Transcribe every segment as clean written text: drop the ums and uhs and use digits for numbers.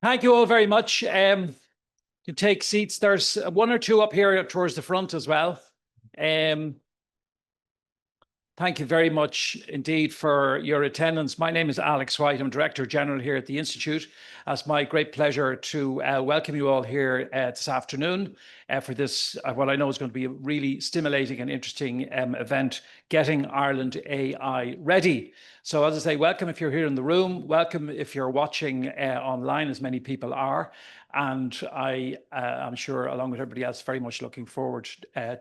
Thank you all very much. You take seats. There's one or two up here towards the front as well. Thank you very much indeed for your attendance. My name is Alex White. I'm Director General here at the Institute. It's my great pleasure to welcome you all here this afternoon for this, what I know is going to be a really stimulating and interesting event, Getting Ireland AI Ready. So as I say, welcome if you're here in the room, welcome if you're watching online, as many people are. And I'm sure, along with everybody else, very much looking forward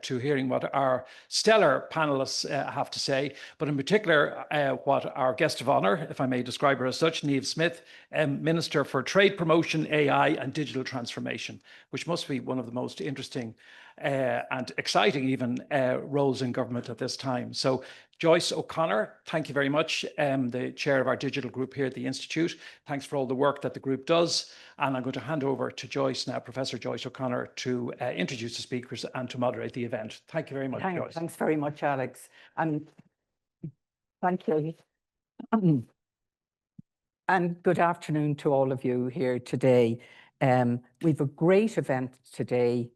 to hearing what our stellar panelists have to say, but in particular, what our guest of honour, if I may describe her as such, Niamh Smith, Minister for Trade Promotion, AI and Digital Transformation, which must be one of the most interesting and exciting even roles in government at this time. So Joyce O'Connor, thank you very much, the chair of our digital group here at the Institute. Thanks for all the work that the group does. And I'm going to hand over to Joyce now, Professor Joyce O'Connor, to introduce the speakers and to moderate the event. Thank you very much, Joyce. Thanks very much, Alex. And thank you. And good afternoon to all of you here today. We've a great event today,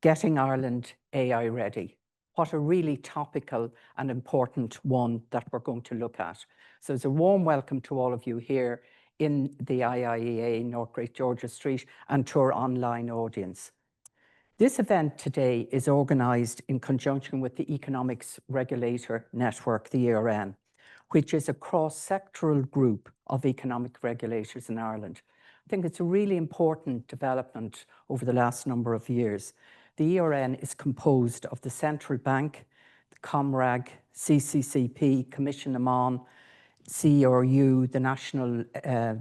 Getting Ireland AI Ready. What a really topical and important one that we're going to look at. So it's a warm welcome to all of you here in the IIEA, North Great Georgia Street, and to our online audience. This event today is organised in conjunction with the Economic Regulators Network, the ERN, which is a cross-sectoral group of economic regulators in Ireland. I think it's a really important development over the last number of years. The ERN is composed of the Central Bank, the ComReg, CCCP, Coimisiún, Meán, CRU, the National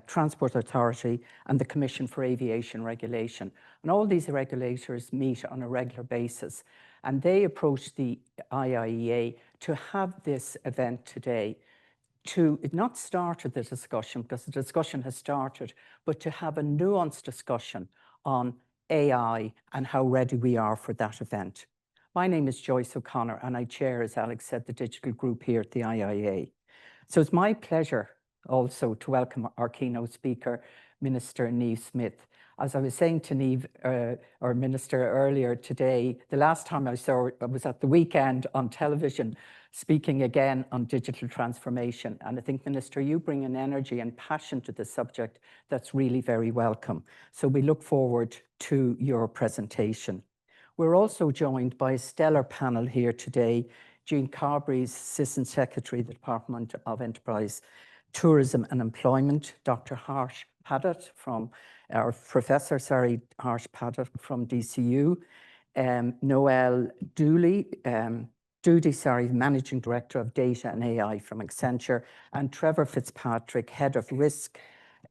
Transport Authority, and the Commission for Aviation Regulation. And all these regulators meet on a regular basis. And they approach the IIEA to have this event today, to not start the discussion, because the discussion has started, but to have a nuanced discussion on AI and how ready we are for that event. My name is Joyce O'Connor, and I chair, as Alex said, the digital group here at the IIEA. So it's my pleasure also to welcome our keynote speaker, Minister Niamh Smith. As I was saying to Niamh, our minister, earlier today, the last time I saw her was at the weekend on television, speaking again on digital transformation. And I think, Minister, you bring an energy and passion to the subject that's really very welcome. So we look forward to your presentation. We're also joined by a stellar panel here today. Jean Carberry's Assistant Secretary, the Department of Enterprise, Tourism and Employment, Dr. Harsh Padot from our Professor, Harsh Padot from DCU, Noel Doody, Managing Director of Data and AI from Accenture, and Trevor Fitzpatrick, Head of Risk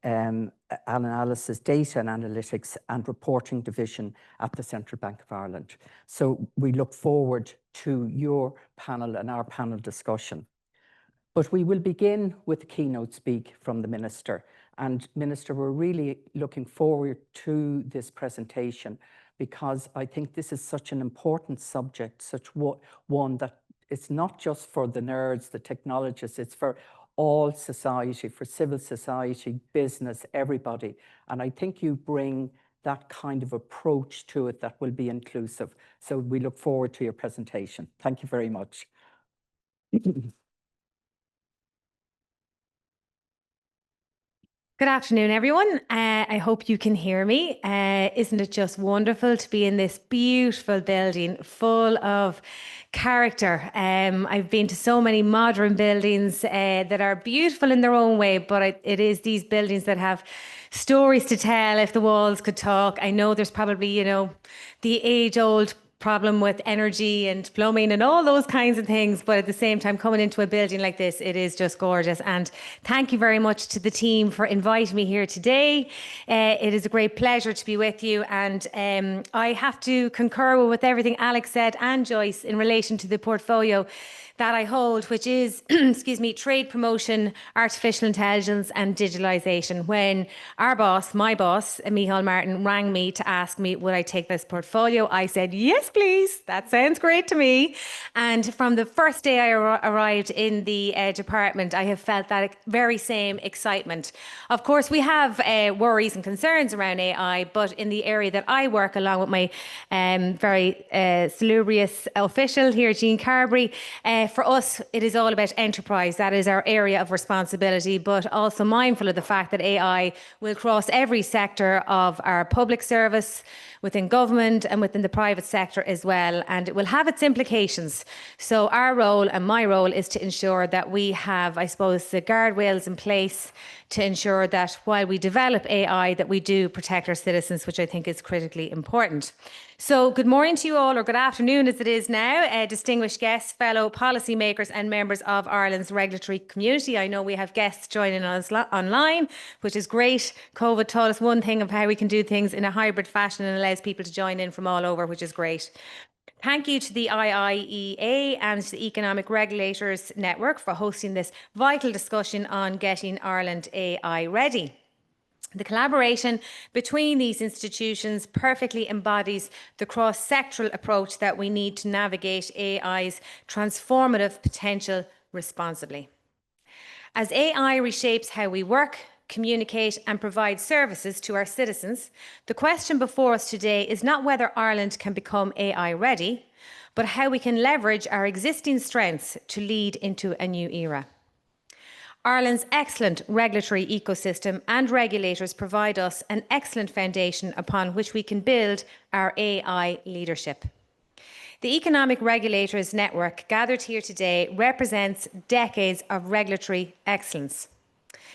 Analysis, Data and Analytics and Reporting Division at the Central Bank of Ireland. So we look forward to your panel and our panel discussion. But we will begin with a keynote speak from the Minister. And Minister, we're really looking forward to this presentation, because I think this is such an important subject, such one that it's not just for the nerds, the technologists, it's for all society, for civil society, business, everybody. And I think you bring that kind of approach to it that will be inclusive. So we look forward to your presentation. Thank you very much. Good afternoon, everyone. I hope you can hear me. Isn't it just wonderful to be in this beautiful building full of character? I've been to so many modern buildings that are beautiful in their own way, but it is these buildings that have stories to tell if the walls could talk. I know there's probably, you know, the age-old problem with energy and plumbing and all those kinds of things, but at the same time, coming into a building like this, it is just gorgeous. And thank you very much to the team for inviting me here today. It is a great pleasure to be with you, and I have to concur with everything Alex said and Joyce in relation to the portfolio that I hold, which is, excuse me, trade promotion, artificial intelligence and digitalisation. When our boss, my boss, Micheál Martin, rang me to ask me would I take this portfolio, I said, yes, Yes, please. That sounds great to me. And from the first day I arrived in the department, I have felt that very same excitement. Of course, we have worries and concerns around AI, but in the area that I work, along with my very salubrious official here, Jean Carberry, for us, it is all about enterprise. That is our area of responsibility, but also mindful of the fact that AI will cross every sector of our public service, within government and within the private sector as well, and it will have its implications. So our role and my role is to ensure that we have, I suppose, the guardrails in place to ensure that while we develop AI, that we do protect our citizens, which I think is critically important. So good morning to you all, or good afternoon as it is now, distinguished guests, fellow policymakers and members of Ireland's regulatory community. I know we have guests joining us online, which is great. COVID taught us one thing of how we can do things in a hybrid fashion and allows people to join in from all over, which is great. Thank you to the IIEA and the Economic Regulators Network for hosting this vital discussion on getting Ireland AI ready. The collaboration between these institutions perfectly embodies the cross-sectoral approach that we need to navigate AI's transformative potential responsibly. As AI reshapes how we work, communicate and provide services to our citizens, the question before us today is not whether Ireland can become AI ready, but how we can leverage our existing strengths to lead into a new era. Ireland's excellent regulatory ecosystem and regulators provide us an excellent foundation upon which we can build our AI leadership. The Economic Regulators Network gathered here today represents decades of regulatory excellence.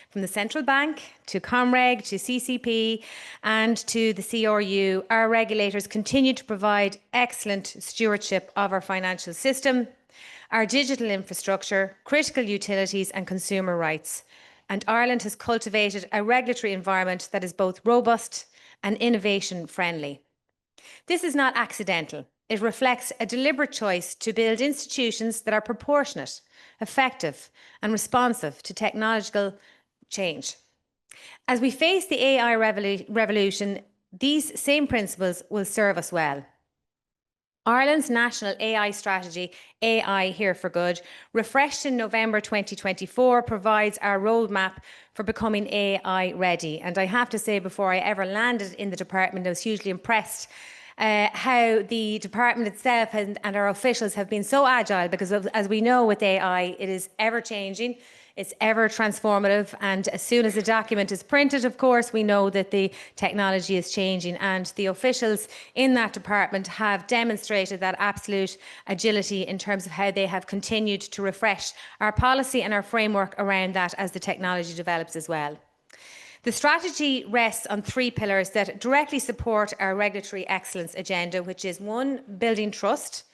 From the Central Bank to ComReg to CCP and to the CRU, our regulators continue to provide excellent stewardship of our financial system, our digital infrastructure, critical utilities and consumer rights. And Ireland has cultivated a regulatory environment that is both robust and innovation friendly. This is not accidental. It reflects a deliberate choice to build institutions that are proportionate, effective and responsive to technological change. As we face the AI revolution, these same principles will serve us well. Ireland's national AI strategy, AI Here for Good, refreshed in November 2024, provides our roadmap for becoming AI ready. And I have to say, before I ever landed in the department, I was hugely impressed how the department itself and our officials have been so agile, because as we know with AI, it is ever changing. It's ever transformative, and as soon as a document is printed, of course, we know that the technology is changing, and the officials in that department have demonstrated that absolute agility in terms of how they have continued to refresh our policy and our framework around that as the technology develops as well. The strategy rests on three pillars that directly support our regulatory excellence agenda, which is 1, building trust,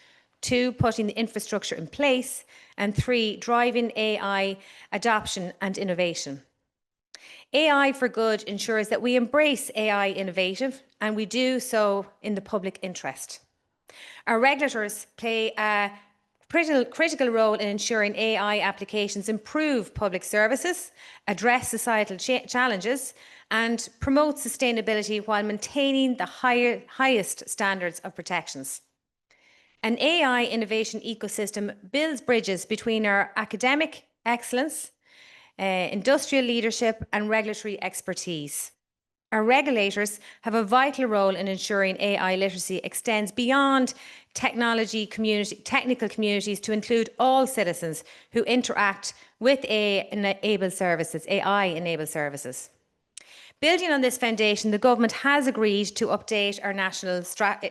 2, putting the infrastructure in place, and 3, driving AI adoption and innovation. AI for Good ensures that we embrace AI innovation, and we do so in the public interest. Our regulators play a critical role in ensuring AI applications improve public services, address societal challenges, and promote sustainability while maintaining the highest standards of protections. An AI innovation ecosystem builds bridges between our academic excellence, industrial leadership, and regulatory expertise. Our regulators have a vital role in ensuring AI literacy extends beyond technical communities to include all citizens who interact with AI-enabled services. Building on this foundation, the government has agreed to update our national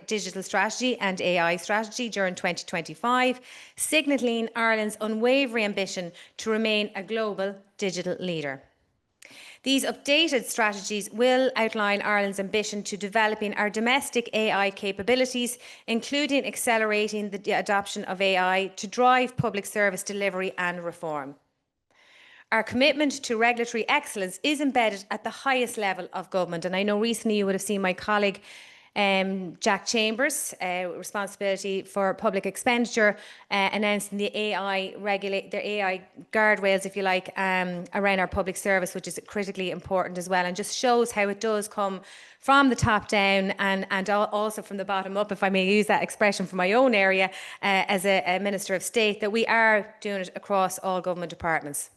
digital strategy and AI strategy during 2025, signalling Ireland's unwavering ambition to remain a global digital leader. These updated strategies will outline Ireland's ambition to developing our domestic AI capabilities, including accelerating the adoption of AI to drive public service delivery and reform. Our commitment to regulatory excellence is embedded at the highest level of government. And I know recently you would have seen my colleague Jack Chambers, responsibility for public expenditure, announcing the AI guardrails, if you like, around our public service, which is critically important as well, and just shows how it does come from the top down and also from the bottom up, if I may use that expression for my own area as a Minister of State, that we are doing it across all government departments.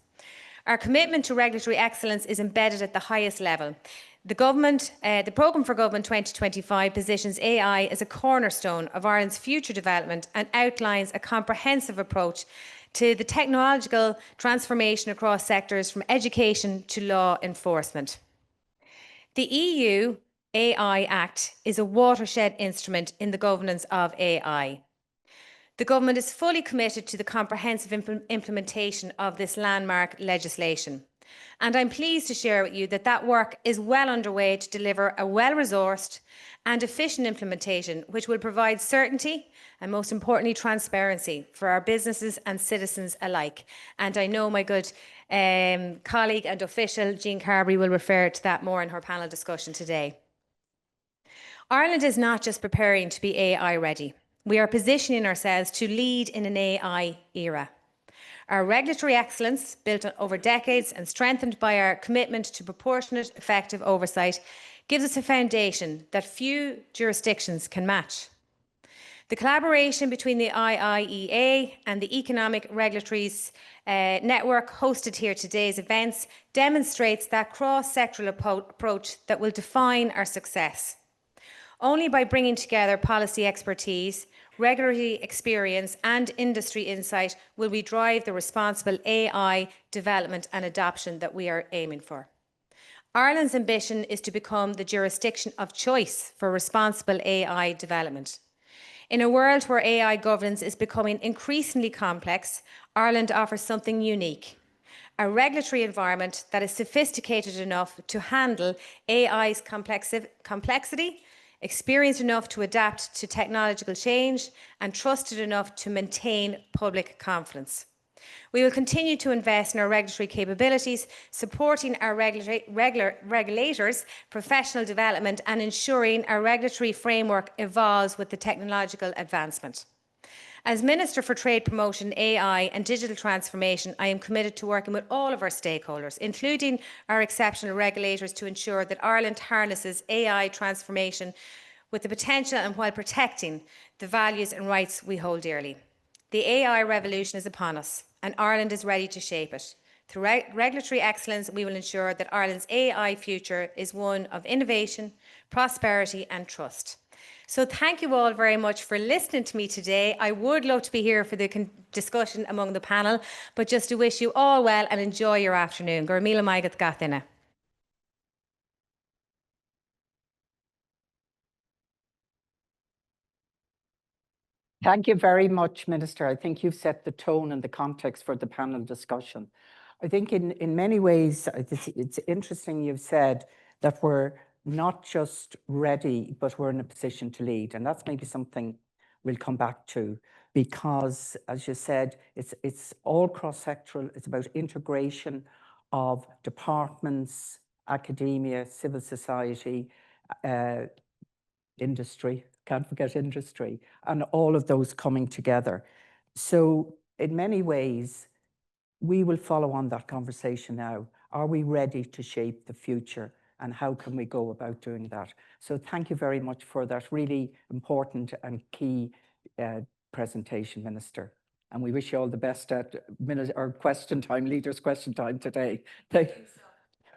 Our commitment to regulatory excellence is embedded at the highest level. The Programme for Government 2025 positions AI as a cornerstone of Ireland's future development and outlines a comprehensive approach to the technological transformation across sectors from education to law enforcement. The EU AI Act is a watershed instrument in the governance of AI. The government is fully committed to the comprehensive implementation of this landmark legislation. And I'm pleased to share with you that that work is well underway to deliver a well-resourced and efficient implementation, which will provide certainty and, most importantly, transparency for our businesses and citizens alike. And I know my good colleague and official, Jean Carberry, will refer to that more in her panel discussion today. Ireland is not just preparing to be AI ready. We are positioning ourselves to lead in an AI era. Our regulatory excellence, built over decades and strengthened by our commitment to proportionate, effective oversight, gives us a foundation that few jurisdictions can match. The collaboration between the IIEA and the Economic Regulators Network hosted here today's events demonstrates that cross-sectoral approach that will define our success. Only by bringing together policy expertise, regulatory experience and industry insight will we drive the responsible AI development and adoption that we are aiming for. Ireland's ambition is to become the jurisdiction of choice for responsible AI development. In a world where AI governance is becoming increasingly complex, Ireland offers something unique: a regulatory environment that is sophisticated enough to handle AI's complexity, experienced enough to adapt to technological change, and trusted enough to maintain public confidence. We will continue to invest in our regulatory capabilities, supporting our regulators' professional development and ensuring our regulatory framework evolves with the technological advancement. As Minister for Trade Promotion, AI and Digital Transformation, I am committed to working with all of our stakeholders, including our exceptional regulators, to ensure that Ireland harnesses AI transformation with the potential and while protecting the values and rights we hold dearly. The AI revolution is upon us, and Ireland is ready to shape it. Through regulatory excellence, we will ensure that Ireland's AI future is one of innovation, prosperity and trust. So thank you all very much for listening to me today. I would love to be here for the discussion among the panel, but just to wish you all well and enjoy your afternoon. Gur míle maigad gath. Thank you very much, Minister. I think you've set the tone and the context for the panel discussion. I think in many ways, it's interesting you've said that we're not just ready, but we're in a position to lead. And that's maybe something we'll come back to, because, as you said, it's all cross-sectoral. It's about integration of departments, academia, civil society, industry, can't forget industry, and all of those coming together. So in many ways, we will follow on that conversation now. Are we ready to shape the future, and how can we go about doing that? So thank you very much for that really important and key presentation, Minister. And we wish you all the best at our question time, leaders' question time today.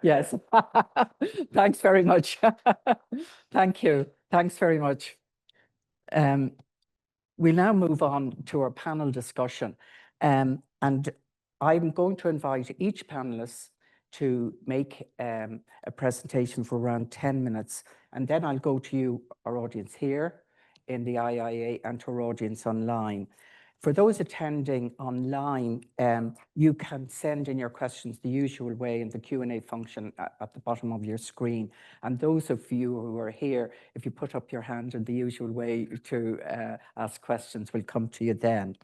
Yes, thanks very much. Thank you. Thanks very much. We'll now move on to our panel discussion. And I'm going to invite each panelist to make a presentation for around 10 minutes. And then I'll go to you, our audience here in the IIEA, and to our audience online. For those attending online, you can send in your questions the usual way in the Q&A function at the bottom of your screen. And those of you who are here, if you put up your hand in the usual way to ask questions, we'll come to you then.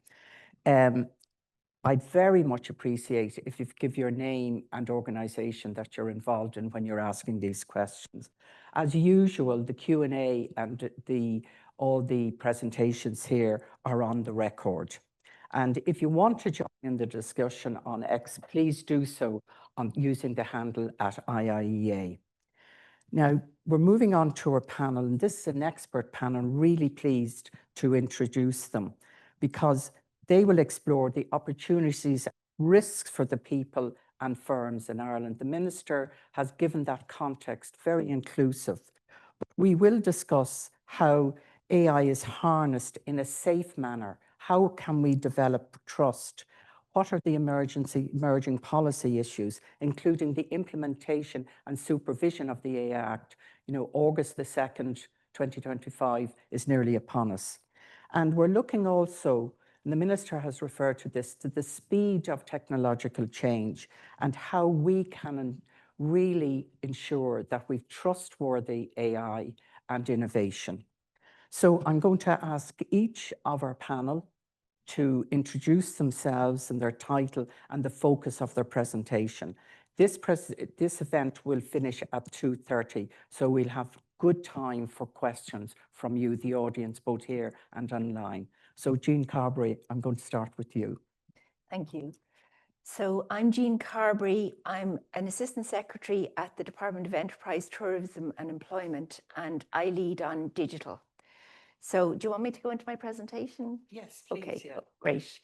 I'd very much appreciate if you give your name and organisation that you're involved in when you're asking these questions. As usual, the Q&A and all the presentations here are on the record. And if you want to join in the discussion on X, please do so using the handle at IIEA. Now, we're moving on to our panel, and this is an expert panel. I'm really pleased to introduce them because they will explore the opportunities, risks for the people and firms in Ireland. The Minister has given that context very inclusive. We will discuss how AI is harnessed in a safe manner. How can we develop trust? What are the emerging policy issues, including the implementation and supervision of the AI Act? You know, August the 2nd, 2025 is nearly upon us. And we're looking also, and the Minister has referred to this, to the speed of technological change and how we can really ensure that we've trustworthy AI and innovation. So I'm going to ask each of our panel to introduce themselves and their title and the focus of their presentation. This event will finish at 2:30, so we'll have good time for questions from you, the audience, both here and online. So Jean Carberry, I'm going to start with you. Thank you. So I'm Jean Carberry. I'm an Assistant Secretary at the Department of Enterprise, Tourism and Employment, and I lead on digital. So do you want me to go into my presentation? Yes, please. Okay, Yeah. great.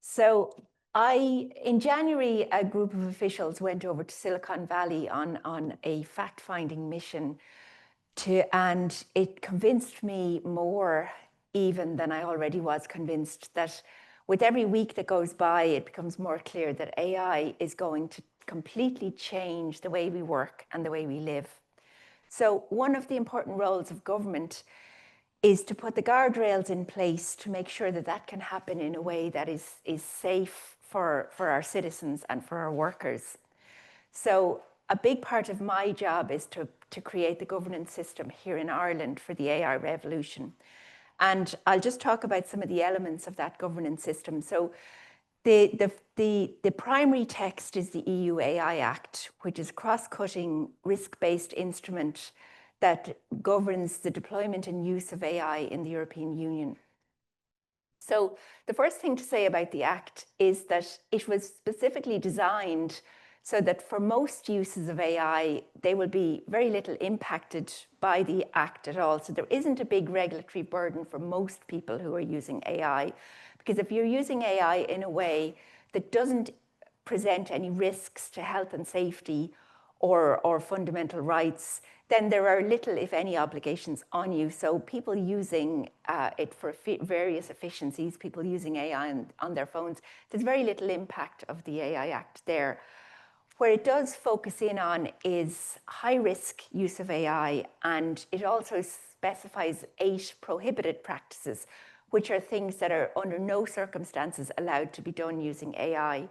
So in January, a group of officials went over to Silicon Valley on a fact-finding mission and it convinced me more even than I already was convinced that with every week that goes by, it becomes more clear that AI is going to completely change the way we work and the way we live. So one of the important roles of government is to put the guardrails in place to make sure that that can happen in a way that is safe for our citizens and for our workers. So a big part of my job is to create the governance system here in Ireland for the AI revolution. And I'll just talk about some of the elements of that governance system. So the primary text is the EU AI Act, which is a cross-cutting, risk-based instrument that governs the deployment and use of AI in the European Union. So the first thing to say about the Act is that it was specifically designed so that for most uses of AI, they will be very little impacted by the Act at all. So there isn't a big regulatory burden for most people who are using AI, because if you're using AI in a way that doesn't present any risks to health and safety or fundamental rights, then there are little, if any, obligations on you. So people using it for various efficiencies, people using AI on their phones, there's very little impact of the AI Act there. Where it does focus in on is high-risk use of AI, and it also specifies 8 prohibited practices, which are things that are under no circumstances allowed to be done using AI.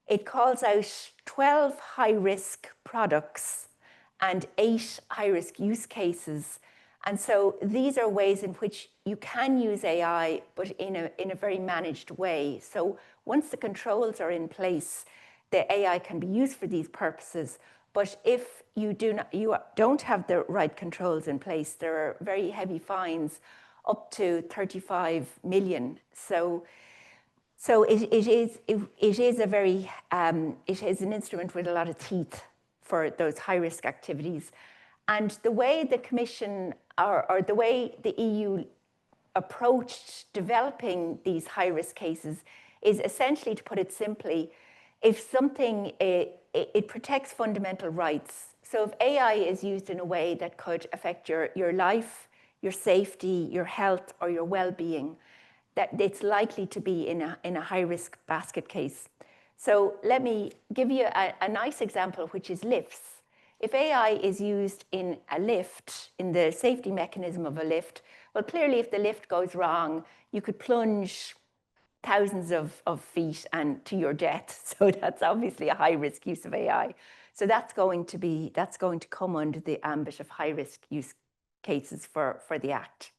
It calls out 12 high-risk products and 8 high-risk use cases. And so these are ways in which you can use AI, but in a very managed way. So once the controls are in place, the AI can be used for these purposes. But if you don't have the right controls in place, there are very heavy fines, up to 35 million. So it is an instrument with a lot of teeth for those high-risk activities. And the way the Commission or the way the EU approached developing these high-risk cases is essentially, to put it simply, if something, it protects fundamental rights. So if AI is used in a way that could affect your life, your safety, your health, or your well-being, that it's likely to be in a high-risk basket case. So let me give you a nice example, which is lifts. If AI is used in a lift, in the safety mechanism of a lift, well, clearly if the lift goes wrong, you could plunge thousands of feet and to your death. So that's obviously a high-risk use of AI. So that's going to come under the ambit of high-risk use cases for the Act.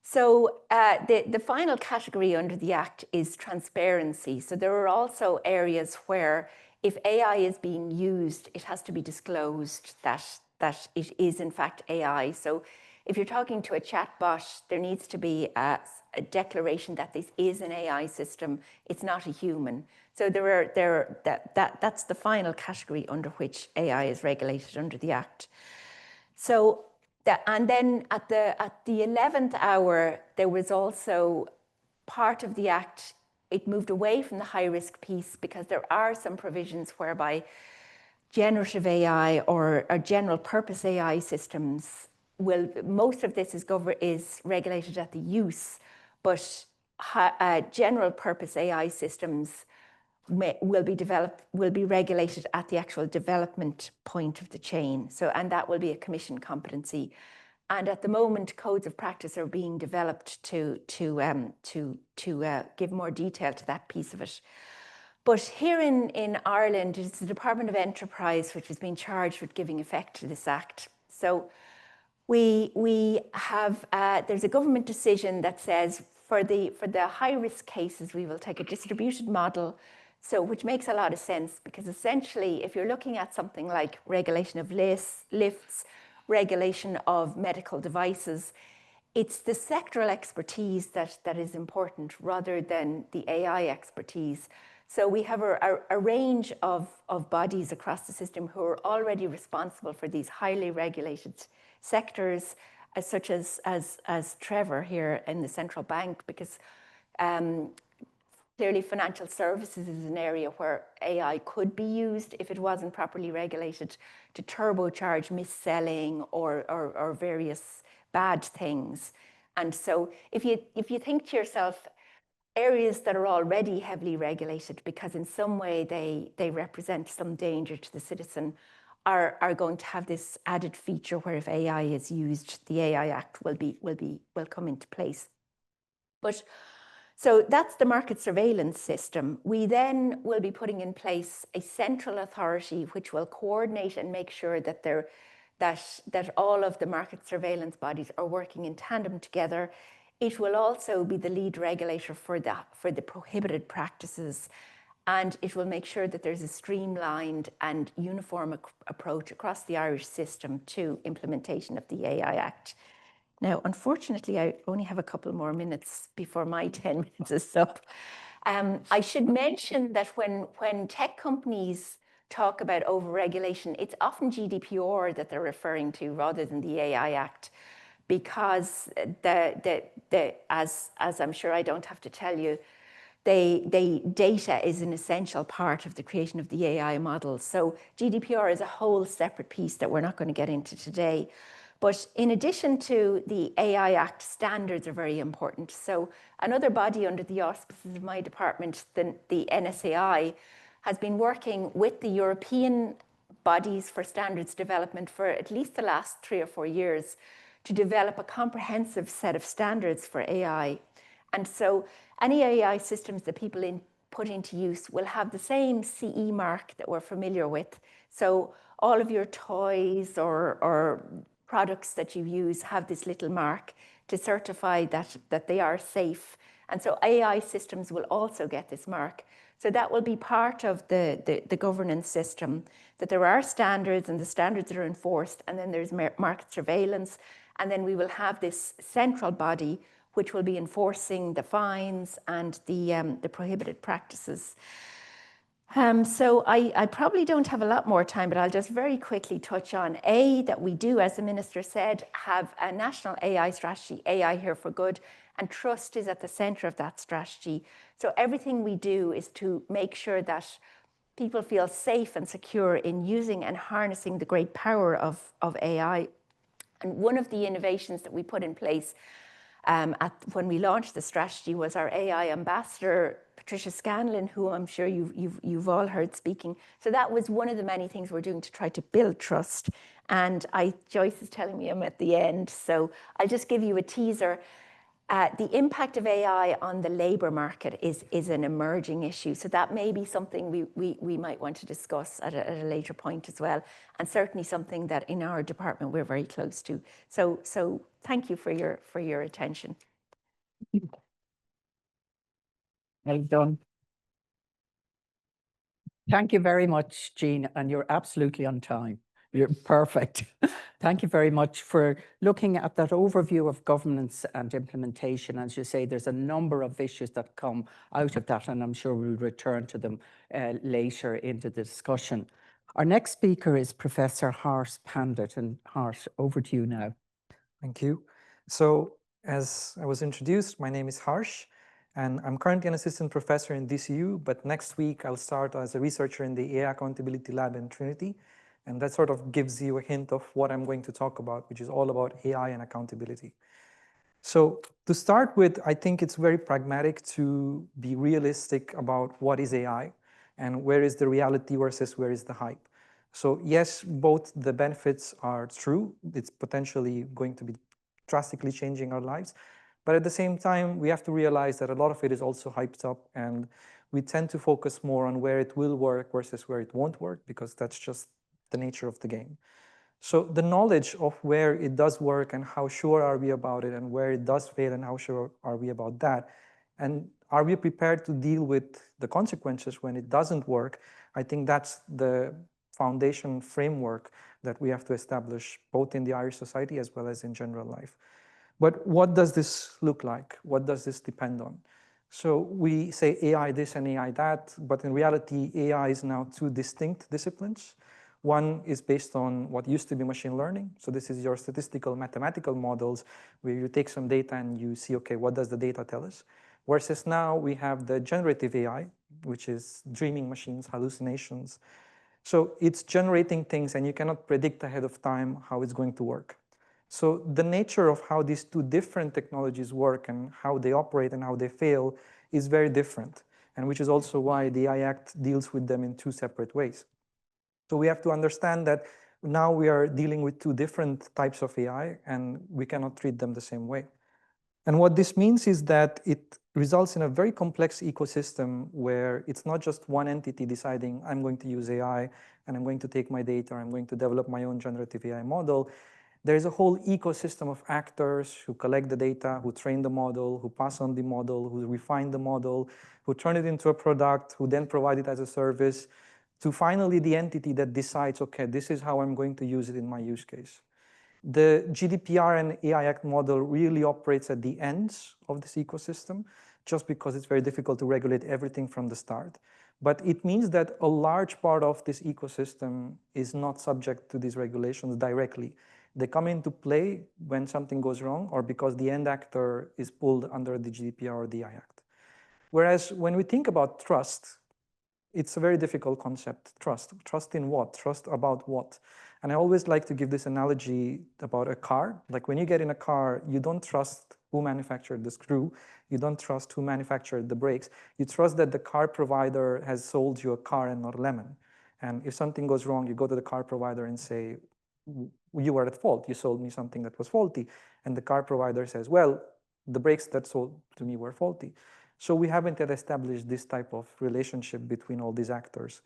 So the final category under the Act is transparency. So there are also areas where if AI is being used, it has to be disclosed that that it is in fact AI. So if you're talking to a chatbot, there needs to be a declaration that this is an AI system. It's not a human. So that's the final category under which AI is regulated under the Act. So and then at the 11th hour, there was also part of the Act, it moved away from the high risk piece because there are some provisions whereby generative AI or general purpose AI systems most of this is regulated at the use, but general purpose AI systems will be regulated at the actual development point of the chain. So, and that will be a Commission competency. And at the moment, codes of practice are being developed to give more detail to that piece of it. But here in Ireland, it's the Department of Enterprise which has been charged with giving effect to this Act. So we have there's a government decision that says for the high risk cases we will take a distributed model. So which makes a lot of sense, because essentially if you're looking at something like regulation of lifts, regulation of medical devices, it's the sectoral expertise that is important rather than the AI expertise. So we have a range of bodies across the system who are already responsible for these highly regulated sectors, such as Trevor here in the central bank, because clearly financial services is an area where AI could be used if it wasn't properly regulated to turbocharge mis-selling or various bad things. And so if you think to yourself, areas that are already heavily regulated because in some way they represent some danger to the citizen are going to have this added feature where if AI is used, the AI Act will come into place. But so that's the market surveillance system. We then will be putting in place a central authority which will coordinate and make sure that that all of the market surveillance bodies are working in tandem together. It will also be the lead regulator for the prohibited practices, and it will make sure that there's a streamlined and uniform approach across the Irish system to implementation of the AI Act. Now, unfortunately, I only have a couple more minutes before my 10 minutes is up. I should mention that when tech companies talk about overregulation, it's often GDPR that they're referring to rather than the AI Act, because as I'm sure I don't have to tell you, data is an essential part of the creation of the AI model. So GDPR is a whole separate piece that we're not going to get into today. But in addition to the AI Act, standards are very important. So another body under the auspices of my department, the NSAI, has been working with the European bodies for standards development for at least the last 3 or 4 years to develop a comprehensive set of standards for AI. And so any AI systems that people put into use will have the same CE mark that we're familiar with. So all of your toys or products that you use have this little mark to certify that they are safe. And so AI systems will also get this mark. So that will be part of the governance system, that there are standards and the standards are enforced, and then there's market surveillance, and then we will have this central body which will be enforcing the fines and the prohibited practices. So I probably don't have a lot more time, but I'll just very quickly touch on that we do, as the Minister said, have a national AI strategy, AI Here for Good, and trust is at the center of that strategy. So everything we do is to make sure that people feel safe and secure in using and harnessing the great power of AI. And one of the innovations that we put in place when we launched the strategy was our AI ambassador, Patricia Scanlon, who I'm sure you've all heard speaking. So that was one of the many things we're doing to try to build trust. And Joyce is telling me I'm at the end, so I'll just give you a teaser. The impact of AI on the labour market is an emerging issue. So that may be something we might want to discuss at a later point as well. And certainly something that in our department we're very close to. So thank you for your attention. Well done. Thank you very much, Jean, and you're absolutely on time. You're perfect. Thank you very much for looking at that overview of governance and implementation. As you say, there's a number of issues that come out of that, and I'm sure we'll return to them later into the discussion. Our next speaker is Professor Harsh Pandit, and Harsh, over to you now. Thank you. So, as I was introduced, my name is Harsh, and I'm currently an assistant professor in DCU, but next week I'll start as a researcher in the AI Accountability Lab in Trinity. And that sort of gives you a hint of what I'm going to talk about, which is all about AI and accountability. So to start with, I think it's very pragmatic to be realistic about what is AI and where is the reality versus where is the hype. So yes, both the benefits are true. It's potentially going to be drastically changing our lives. But at the same time, we have to realize that a lot of it is also hyped up, and we tend to focus more on where it will work versus where it won't work, because that's just the nature of the game. So the knowledge of where it does work and how sure are we about it, and where it does fail and how sure are we about that, and are we prepared to deal with the consequences when it doesn't work, I think that's the foundation framework that we have to establish both in the Irish society as well as in general life. But what does this look like? What does this depend on? So we say AI this and AI that, but in reality, AI is now two distinct disciplines. One is based on what used to be machine learning. So this is your statistical mathematical models where you take some data and you see, okay, what does the data tell us? Versus now we have the generative AI, which is dreaming machines, hallucinations. So it's generating things and you cannot predict ahead of time how it's going to work. So the nature of how these two different technologies work and how they operate and how they fail is very different. And which is also why the AI Act deals with them in two separate ways. So we have to understand that now we are dealing with two different types of AI and we cannot treat them the same way. And what this means is that it results in a very complex ecosystem where it's not just one entity deciding I'm going to use AI and I'm going to take my data, I'm going to develop my own generative AI model. There's a whole ecosystem of actors who collect the data, who train the model, who pass on the model, who refine the model, who turn it into a product, who then provide it as a service, to finally the entity that decides, okay, this is how I'm going to use it in my use case. The GDPR and AI Act model really operates at the ends of this ecosystem, just because it's very difficult to regulate everything from the start. But it means that a large part of this ecosystem is not subject to these regulations directly. They come into play when something goes wrong or because the end actor is pulled under the GDPR or the AI Act. Whereas when we think about trust, it's a very difficult concept. Trust. Trust in what? Trust about what? And I always like to give this analogy about a car. Like when you get in a car, you don't trust who manufactured the screw. You don't trust who manufactured the brakes. You trust that the car provider has sold you a car and not a lemon. And if something goes wrong, you go to the car provider and say, you were at fault. You sold me something that was faulty. And the car provider says, well, the brakes that sold to me were faulty. So we haven't yet established this type of relationship between all these actors.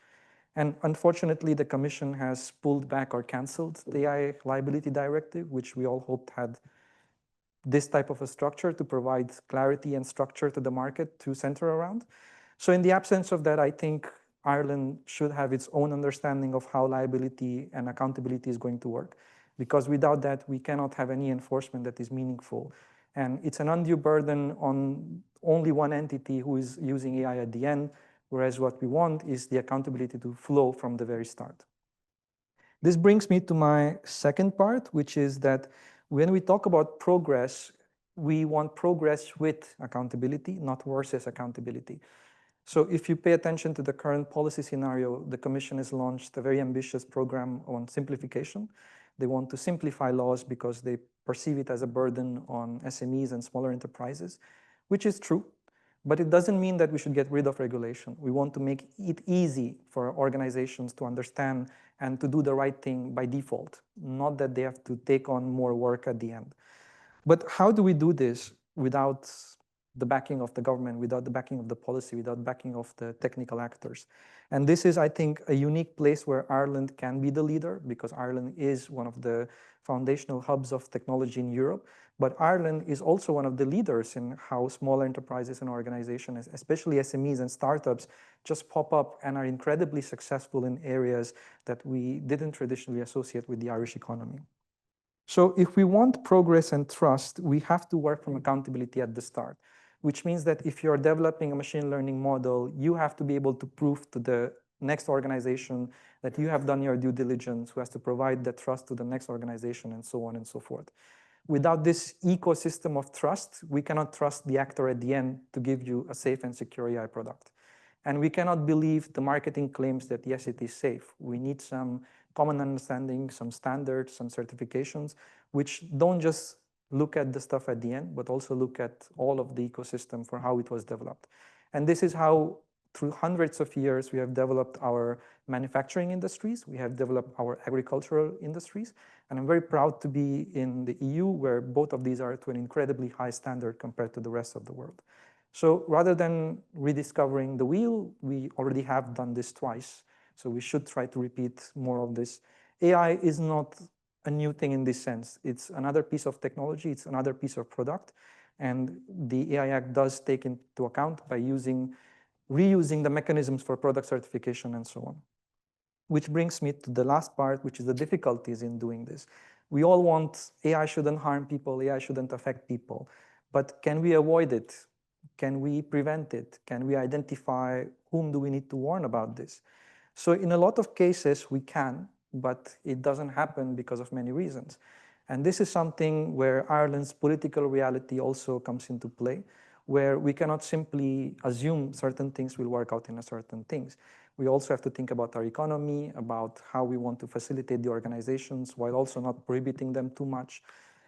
And unfortunately, the Commission has pulled back or canceled the AI Liability Directive, which we all hoped had this type of a structure to provide clarity and structure to the market to center around. So in the absence of that, I think Ireland should have its own understanding of how liability and accountability is going to work, because without that, we cannot have any enforcement that is meaningful. And it's an undue burden on only one entity who is using AI at the end, whereas what we want is the accountability to flow from the very start. This brings me to my second part, which is that when we talk about progress, we want progress with accountability, not versus accountability. So if you pay attention to the current policy scenario, the Commission has launched a very ambitious program on simplification. They want to simplify laws because they perceive it as a burden on SMEs and smaller enterprises, which is true. But it doesn't mean that we should get rid of regulation. We want to make it easy for organizations to understand and to do the right thing by default, not that they have to take on more work at the end. But how do we do this without the backing of the government, without the backing of the policy, without the backing of the technical actors? And this is, I think, a unique place where Ireland can be the leader, because Ireland is one of the foundational hubs of technology in Europe. But Ireland is also one of the leaders in how small enterprises and organizations, especially SMEs and startups, just pop up and are incredibly successful in areas that we didn't traditionally associate with the Irish economy. So if we want progress and trust, we have to work from accountability at the start, which means that if you're developing a machine learning model, you have to be able to prove to the next organization that you have done your due diligence, who has to provide that trust to the next organization, and so on and so forth. Without this ecosystem of trust, we cannot trust the actor at the end to give you a safe and secure AI product. And we cannot believe the marketing claims that, yes, it is safe. We need some common understanding, some standards, some certifications, which don't just look at the stuff at the end, but also look at all of the ecosystem for how it was developed. And this is how, through hundreds of years, we have developed our manufacturing industries, we have developed our agricultural industries, and I'm very proud to be in the EU, where both of these are to an incredibly high standard compared to the rest of the world. So rather than rediscovering the wheel, we already have done this twice. So we should try to repeat more of this. AI is not a new thing in this sense. It's another piece of technology, it's another piece of product. And the AI Act does take into account by reusing the mechanisms for product certification and so on. Which brings me to the last part, which is the difficulties in doing this. We all want AI shouldn't harm people, AI shouldn't affect people. But can we avoid it? Can we prevent it? Can we identify whom do we need to warn about this? So in a lot of cases, we can, but it doesn't happen because of many reasons. And this is something where Ireland's political reality also comes into play, where we cannot simply assume certain things will work out in a certain things. We also have to think about our economy, about how we want to facilitate the organizations while also not prohibiting them too much.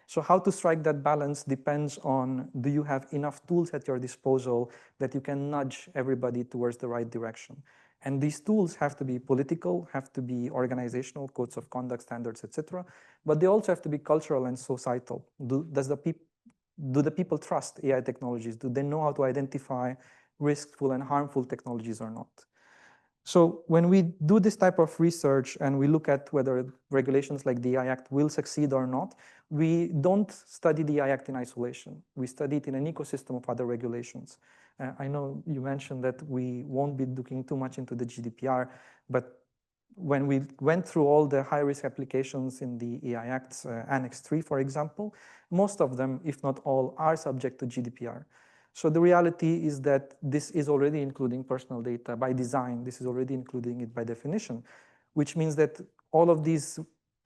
So how to strike that balance depends on, do you have enough tools at your disposal that you can nudge everybody towards the right direction? And these tools have to be political, have to be organizational, codes of conduct, standards, etc. But they also have to be cultural and societal. Do the people trust AI technologies? Do they know how to identify riskful and harmful technologies or not? So when we do this type of research and we look at whether regulations like the AI Act will succeed or not, we don't study the AI Act in isolation. We study it in an ecosystem of other regulations. I know you mentioned that we won't be looking too much into the GDPR, but when we went through all the high-risk applications in the AI Act's Annex 3, for example, most of them, if not all, are subject to GDPR. So the reality is that this is already including personal data by design. This is already including it by definition, which means that all of these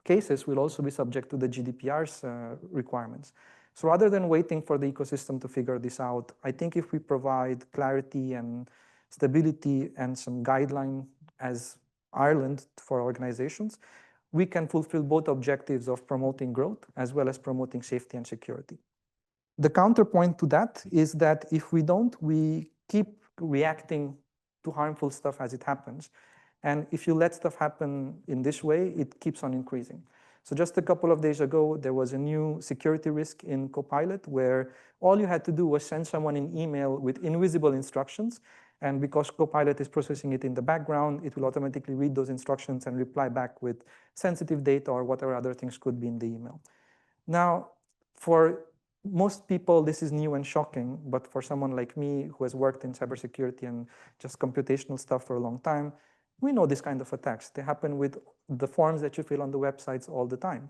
cases will also be subject to the GDPR's requirements. So rather than waiting for the ecosystem to figure this out, I think if we provide clarity and stability and some guideline as Ireland for organizations, we can fulfill both objectives of promoting growth as well as promoting safety and security. The counterpoint to that is that if we don't, we keep reacting to harmful stuff as it happens. And if you let stuff happen in this way, it keeps on increasing. So just a couple of days ago, there was a new security risk in Copilot where all you had to do was send someone an email with invisible instructions. And because Copilot is processing it in the background, it will automatically read those instructions and reply back with sensitive data or whatever other things could be in the email. Now, for most people, this is new and shocking, but for someone like me who has worked in cybersecurity and just computational stuff for a long time, we know this kind of attacks. They happen with the forms that you fill on the websites all the time.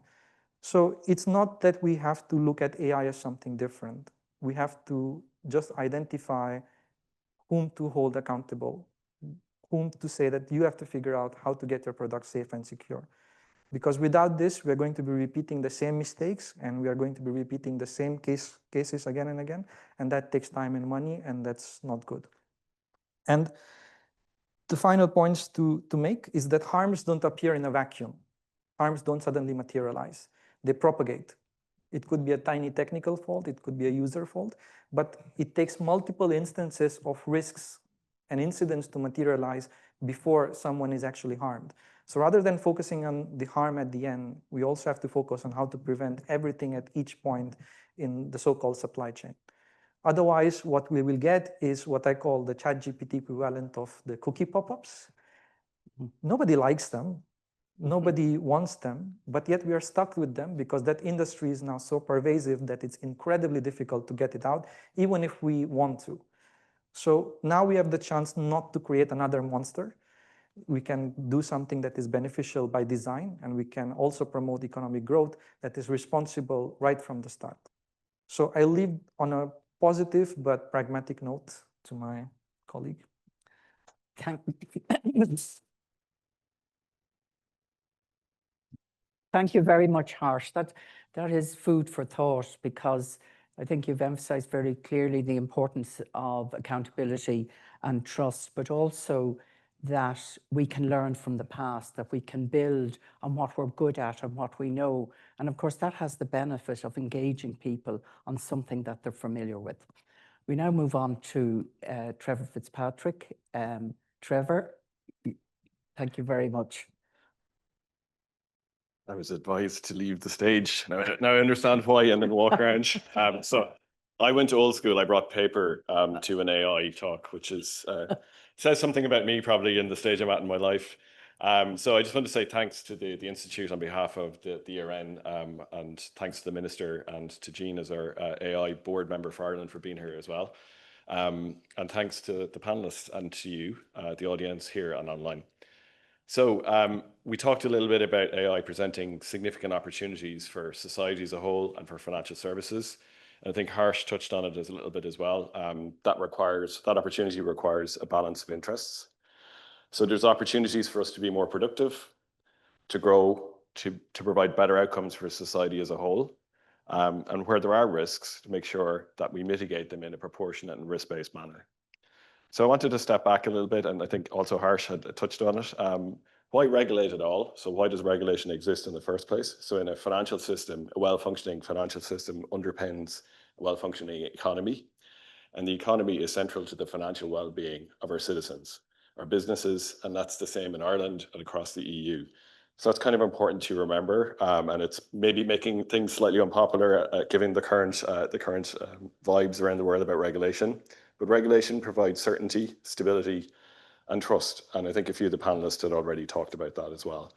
So it's not that we have to look at AI as something different. We have to just identify whom to hold accountable, whom to say that you have to figure out how to get your product safe and secure. Because without this, we're going to be repeating the same mistakes and we are going to be repeating the same cases again and again. And that takes time and money, and that's not good. And the final points to make is that harms don't appear in a vacuum. Harms don't suddenly materialize. They propagate. It could be a tiny technical fault, it could be a user fault, but it takes multiple instances of risks and incidents to materialize before someone is actually harmed. So rather than focusing on the harm at the end, we also have to focus on how to prevent everything at each point in the so-called supply chain. Otherwise, what we will get is what I call the ChatGPT equivalent of the cookie pop-ups. Nobody likes them. Nobody wants them, but yet we are stuck with them because that industry is now so pervasive that it's incredibly difficult to get it out, even if we want to. So now we have the chance not to create another monster. We can do something that is beneficial by design, and we can also promote economic growth that is responsible right from the start. So I leave on a positive but pragmatic note to my colleague. Thank you very much, Harsh. That is food for thought, because I think you've emphasized very clearly the importance of accountability and trust, but also that we can learn from the past, that we can build on what we're good at and what we know. And of course, that has the benefit of engaging people on something that they're familiar with. We now move on to Trevor Fitzpatrick. Trevor, thank you very much. I was advised to leave the stage. Now I understand why, and then walk around. So I went to old school. I brought paper to an AI talk, which is says something about me probably in the stage I'm at in my life. So I just want to say thanks to the Institute on behalf of the ERN, and thanks to the Minister and to Jean as our AI board member for Ireland for being here as well. And thanks to the panelists and to you, the audience here and online. So we talked a little bit about AI presenting significant opportunities for society as a whole and for financial services. And I think Harsh touched on it as a little bit as well. That opportunity requires a balance of interests. So there's opportunities for us to be more productive, to grow, to provide better outcomes for society as a whole, and where there are risks, to make sure that we mitigate them in a proportionate and risk-based manner. So I wanted to step back a little bit, and I think also Harsh had touched on it. Why regulate at all? So why does regulation exist in the first place? So in a financial system, a well-functioning financial system underpins a well-functioning economy. And the economy is central to the financial well-being of our citizens, our businesses, and that's the same in Ireland and across the EU. So that's kind of important to remember, and it's maybe making things slightly unpopular given the current vibes around the world about regulation. But regulation provides certainty, stability, and trust. And I think a few of the panelists had already talked about that as well.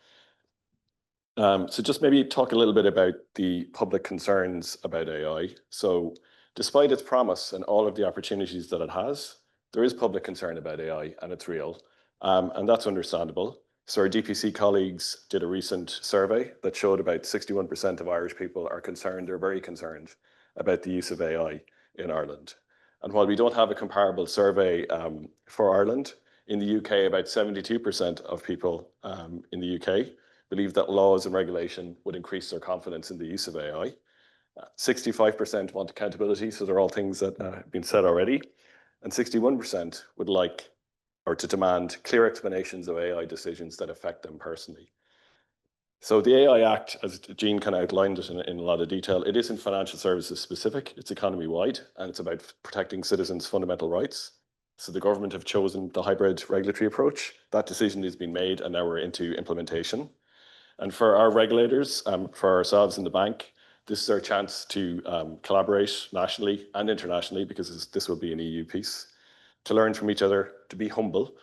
So just maybe talk a little bit about the public concerns about AI. So despite its promise and all of the opportunities that it has, there is public concern about AI, and it's real. And that's understandable. So our DPC colleagues did a recent survey that showed about 61% of Irish people are concerned or very concerned about the use of AI in Ireland. And while we don't have a comparable survey for Ireland, in the UK, about 72% of people in the UK believe that laws and regulation would increase their confidence in the use of AI. 65% want accountability, so they're all things that have been said already. And 61% would like or to demand clear explanations of AI decisions that affect them personally. So the AI Act, as Jean kind of outlined it in a lot of detail, it isn't financial services specific, it's economy-wide, and it's about protecting citizens' fundamental rights. So the government have chosen the hybrid regulatory approach. That decision has been made, and now we're into implementation. And for our regulators, for ourselves in the bank, this is our chance to collaborate nationally and internationally, because this will be an EU piece, to learn from each other, to be humble,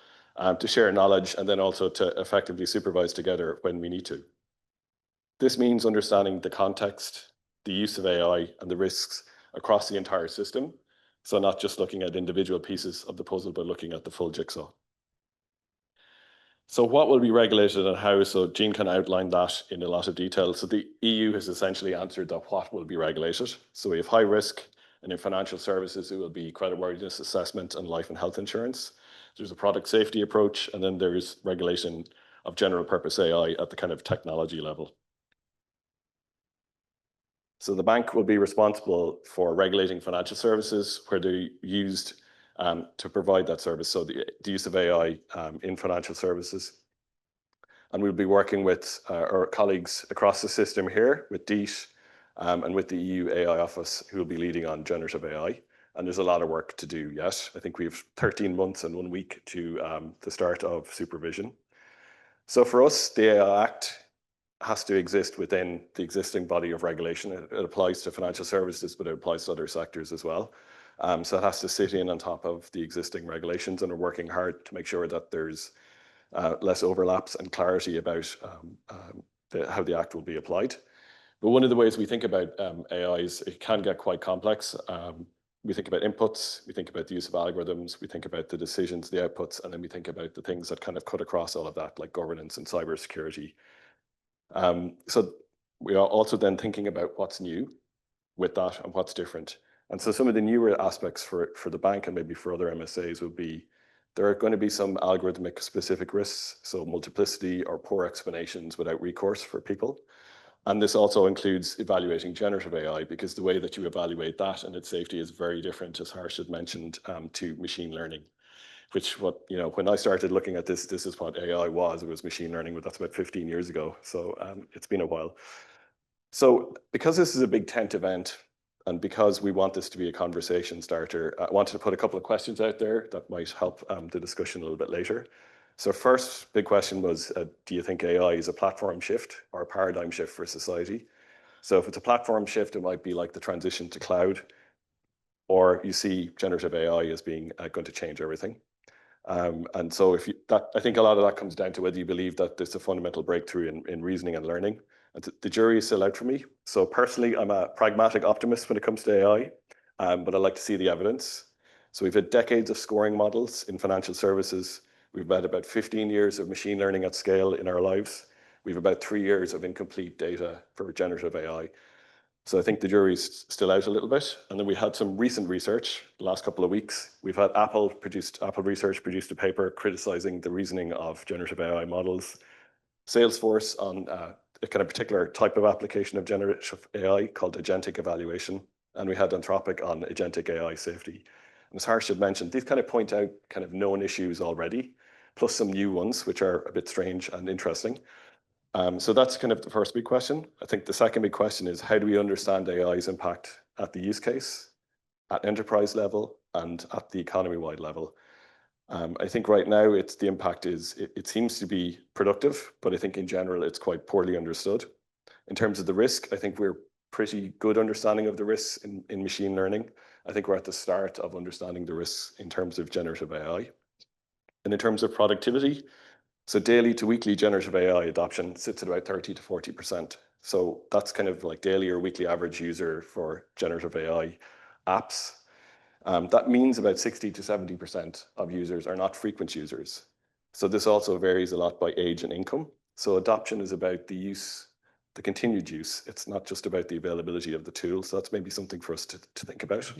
to share knowledge, and then also to effectively supervise together when we need to. This means understanding the context, the use of AI, and the risks across the entire system. So not just looking at individual pieces of the puzzle, but looking at the full jigsaw. So what will be regulated and how? So Jean kind of outlined that in a lot of detail. So the EU has essentially answered that what will be regulated. So we have high risk, and in financial services, it will be creditworthiness assessment and life and health insurance. There's a product safety approach, and then there's regulation of general purpose AI at the kind of technology level. So the bank will be responsible for regulating financial services where they're used to provide that service. So the use of AI in financial services. And we'll be working with our colleagues across the system here, with DEET and with the EU AI office, who will be leading on generative AI. And there's a lot of work to do yet. I think we have 13 months and 1 week to the start of supervision. So for us, the AI Act has to exist within the existing body of regulation. It applies to financial services, but it applies to other sectors as well. So it has to sit in on top of the existing regulations, and we're working hard to make sure that there's less overlaps and clarity about how the Act will be applied. But one of the ways we think about AI is it can get quite complex. We think about inputs, we think about the use of algorithms, we think about the decisions, the outputs, and then we think about the things that kind of cut across all of that, like governance and cybersecurity. So we are also then thinking about what's new with that and what's different. And so some of the newer aspects for the bank and maybe for other MSAs would be, there are going to be some algorithmic specific risks, so multiplicity or poor explanations without recourse for people. And this also includes evaluating generative AI, because the way that you evaluate that and its safety is very different, as Harsh had mentioned, to machine learning, which when I started looking at this is what AI was. It was machine learning, but that's about 15 years ago. So it's been a while. So because this is a big tent event, and because we want this to be a conversation starter, I wanted to put a couple of questions out there that might help the discussion a little bit later. So first big question was, do you think AI is a platform shift or a paradigm shift for society? So if it's a platform shift, it might be like the transition to cloud, or you see generative AI as being going to change everything. And so I think a lot of that comes down to whether you believe that there's a fundamental breakthrough in reasoning and learning. And the jury is still out for me. So personally, I'm a pragmatic optimist when it comes to AI, but I like to see the evidence. So we've had decades of scoring models in financial services. We've had about 15 years of machine learning at scale in our lives. We've about 3 years of incomplete data for generative AI. So I think the jury's still out a little bit. And then we had some recent research the last couple of weeks. We've had Apple Research produced a paper criticizing the reasoning of generative AI models. Salesforce on a kind of particular type of application of generative AI called agentic evaluation. And we had Anthropic on agentic AI safety. And as Harsh had mentioned, these kind of point out kind of known issues already, plus some new ones, which are a bit strange and interesting. So that's kind of the first big question. I think the second big question is, how do we understand AI's impact at the use case, at enterprise level, and at the economy-wide level? I think right now the impact is, it seems to be productive, but I think in general it's quite poorly understood. In terms of the risk, I think we're pretty good understanding of the risks in machine learning. I think we're at the start of understanding the risks in terms of generative AI. And in terms of productivity, so daily to weekly generative AI adoption sits at about 30 to 40%. So that's kind of like daily or weekly average user for generative AI apps. That means about 60 to 70% of users are not frequent users. So this also varies a lot by age and income. So adoption is about the use, the continued use. It's not just about the availability of the tool. So that's maybe something for us to think about.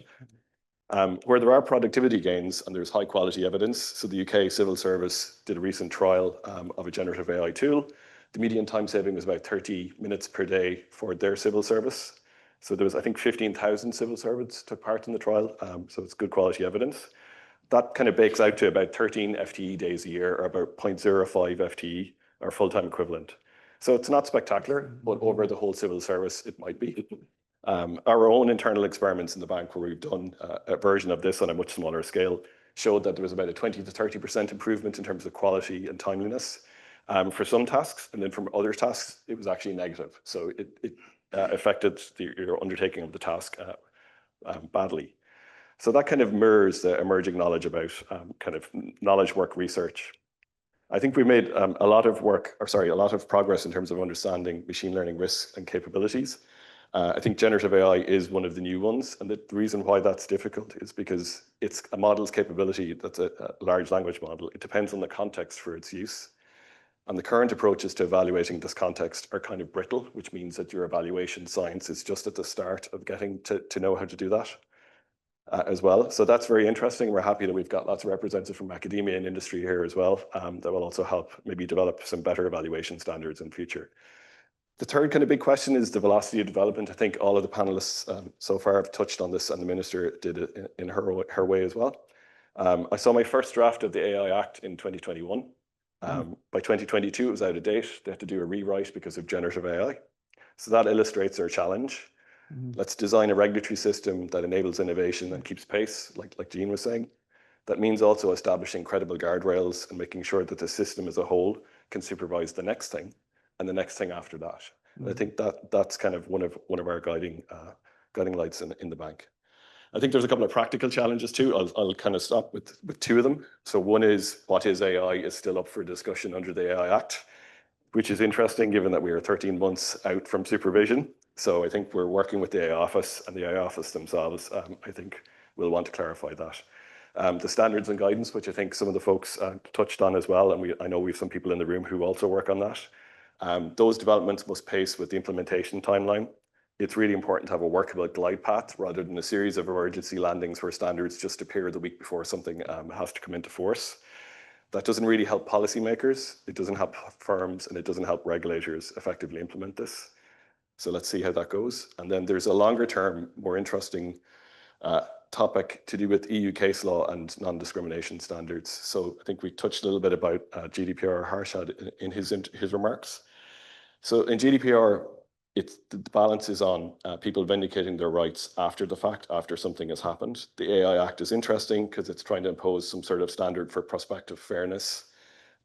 Where there are productivity gains and there's high quality evidence. So the UK Civil Service did a recent trial of a generative AI tool. The median time saving was about 30 minutes per day for their civil service. So there was, I think, 15,000 civil servants took part in the trial. So it's good quality evidence. That kind of bakes out to about 13 FTE days a year, or about 0.05 FTE, or full-time equivalent. So it's not spectacular, but over the whole civil service, it might be. Our own internal experiments in the bank, where we've done a version of this on a much smaller scale, showed that there was about a 20 to 30% improvement in terms of quality and timeliness for some tasks. And then from other tasks, it was actually negative. So it affected your undertaking of the task badly. So that kind of mirrors the emerging knowledge about kind of knowledge work research. I think we made a lot of progress in terms of understanding machine learning risks and capabilities. I think generative AI is one of the new ones. And the reason why that's difficult is because it's a model's capability that's a large language model. It depends on the context for its use. And the current approaches to evaluating this context are kind of brittle, which means that your evaluation science is just at the start of getting to know how to do that as well. So that's very interesting. We're happy that we've got lots of representatives from academia and industry here as well that will also help maybe develop some better evaluation standards in future. The third kind of big question is the velocity of development. I think all of the panelists so far have touched on this, and the minister did it in her way as well. I saw my first draft of the AI Act in 2021. By 2022, it was out of date. They had to do a rewrite because of generative AI. So that illustrates our challenge. Let's design a regulatory system that enables innovation and keeps pace, like Jean was saying. That means also establishing credible guardrails and making sure that the system as a whole can supervise the next thing and the next thing after that. And I think that's kind of one of our guiding lights in the bank. I think there's a couple of practical challenges too. I'll kind of stop with two of them. So one is, what is AI is still up for discussion under the AI Act, which is interesting given that we are 13 months out from supervision. So I think we're working with the AI office, and the AI office themselves, I think, will want to clarify that. The standards and guidance, which I think some of the folks touched on as well, and I know we have some people in the room who also work on that. Those developments must pace with the implementation timeline. It's really important to have a workable glide path rather than a series of emergency landings where standards just appear the week before something has to come into force. That doesn't really help policymakers, it doesn't help firms, and it doesn't help regulators effectively implement this. So let's see how that goes. And then there's a longer term, more interesting topic to do with EU case law and non-discrimination standards. So I think we touched a little bit about GDPR, Harsh had in his remarks. So in GDPR, the balance is on people vindicating their rights after the fact, after something has happened. The AI Act is interesting because it's trying to impose some sort of standard for prospective fairness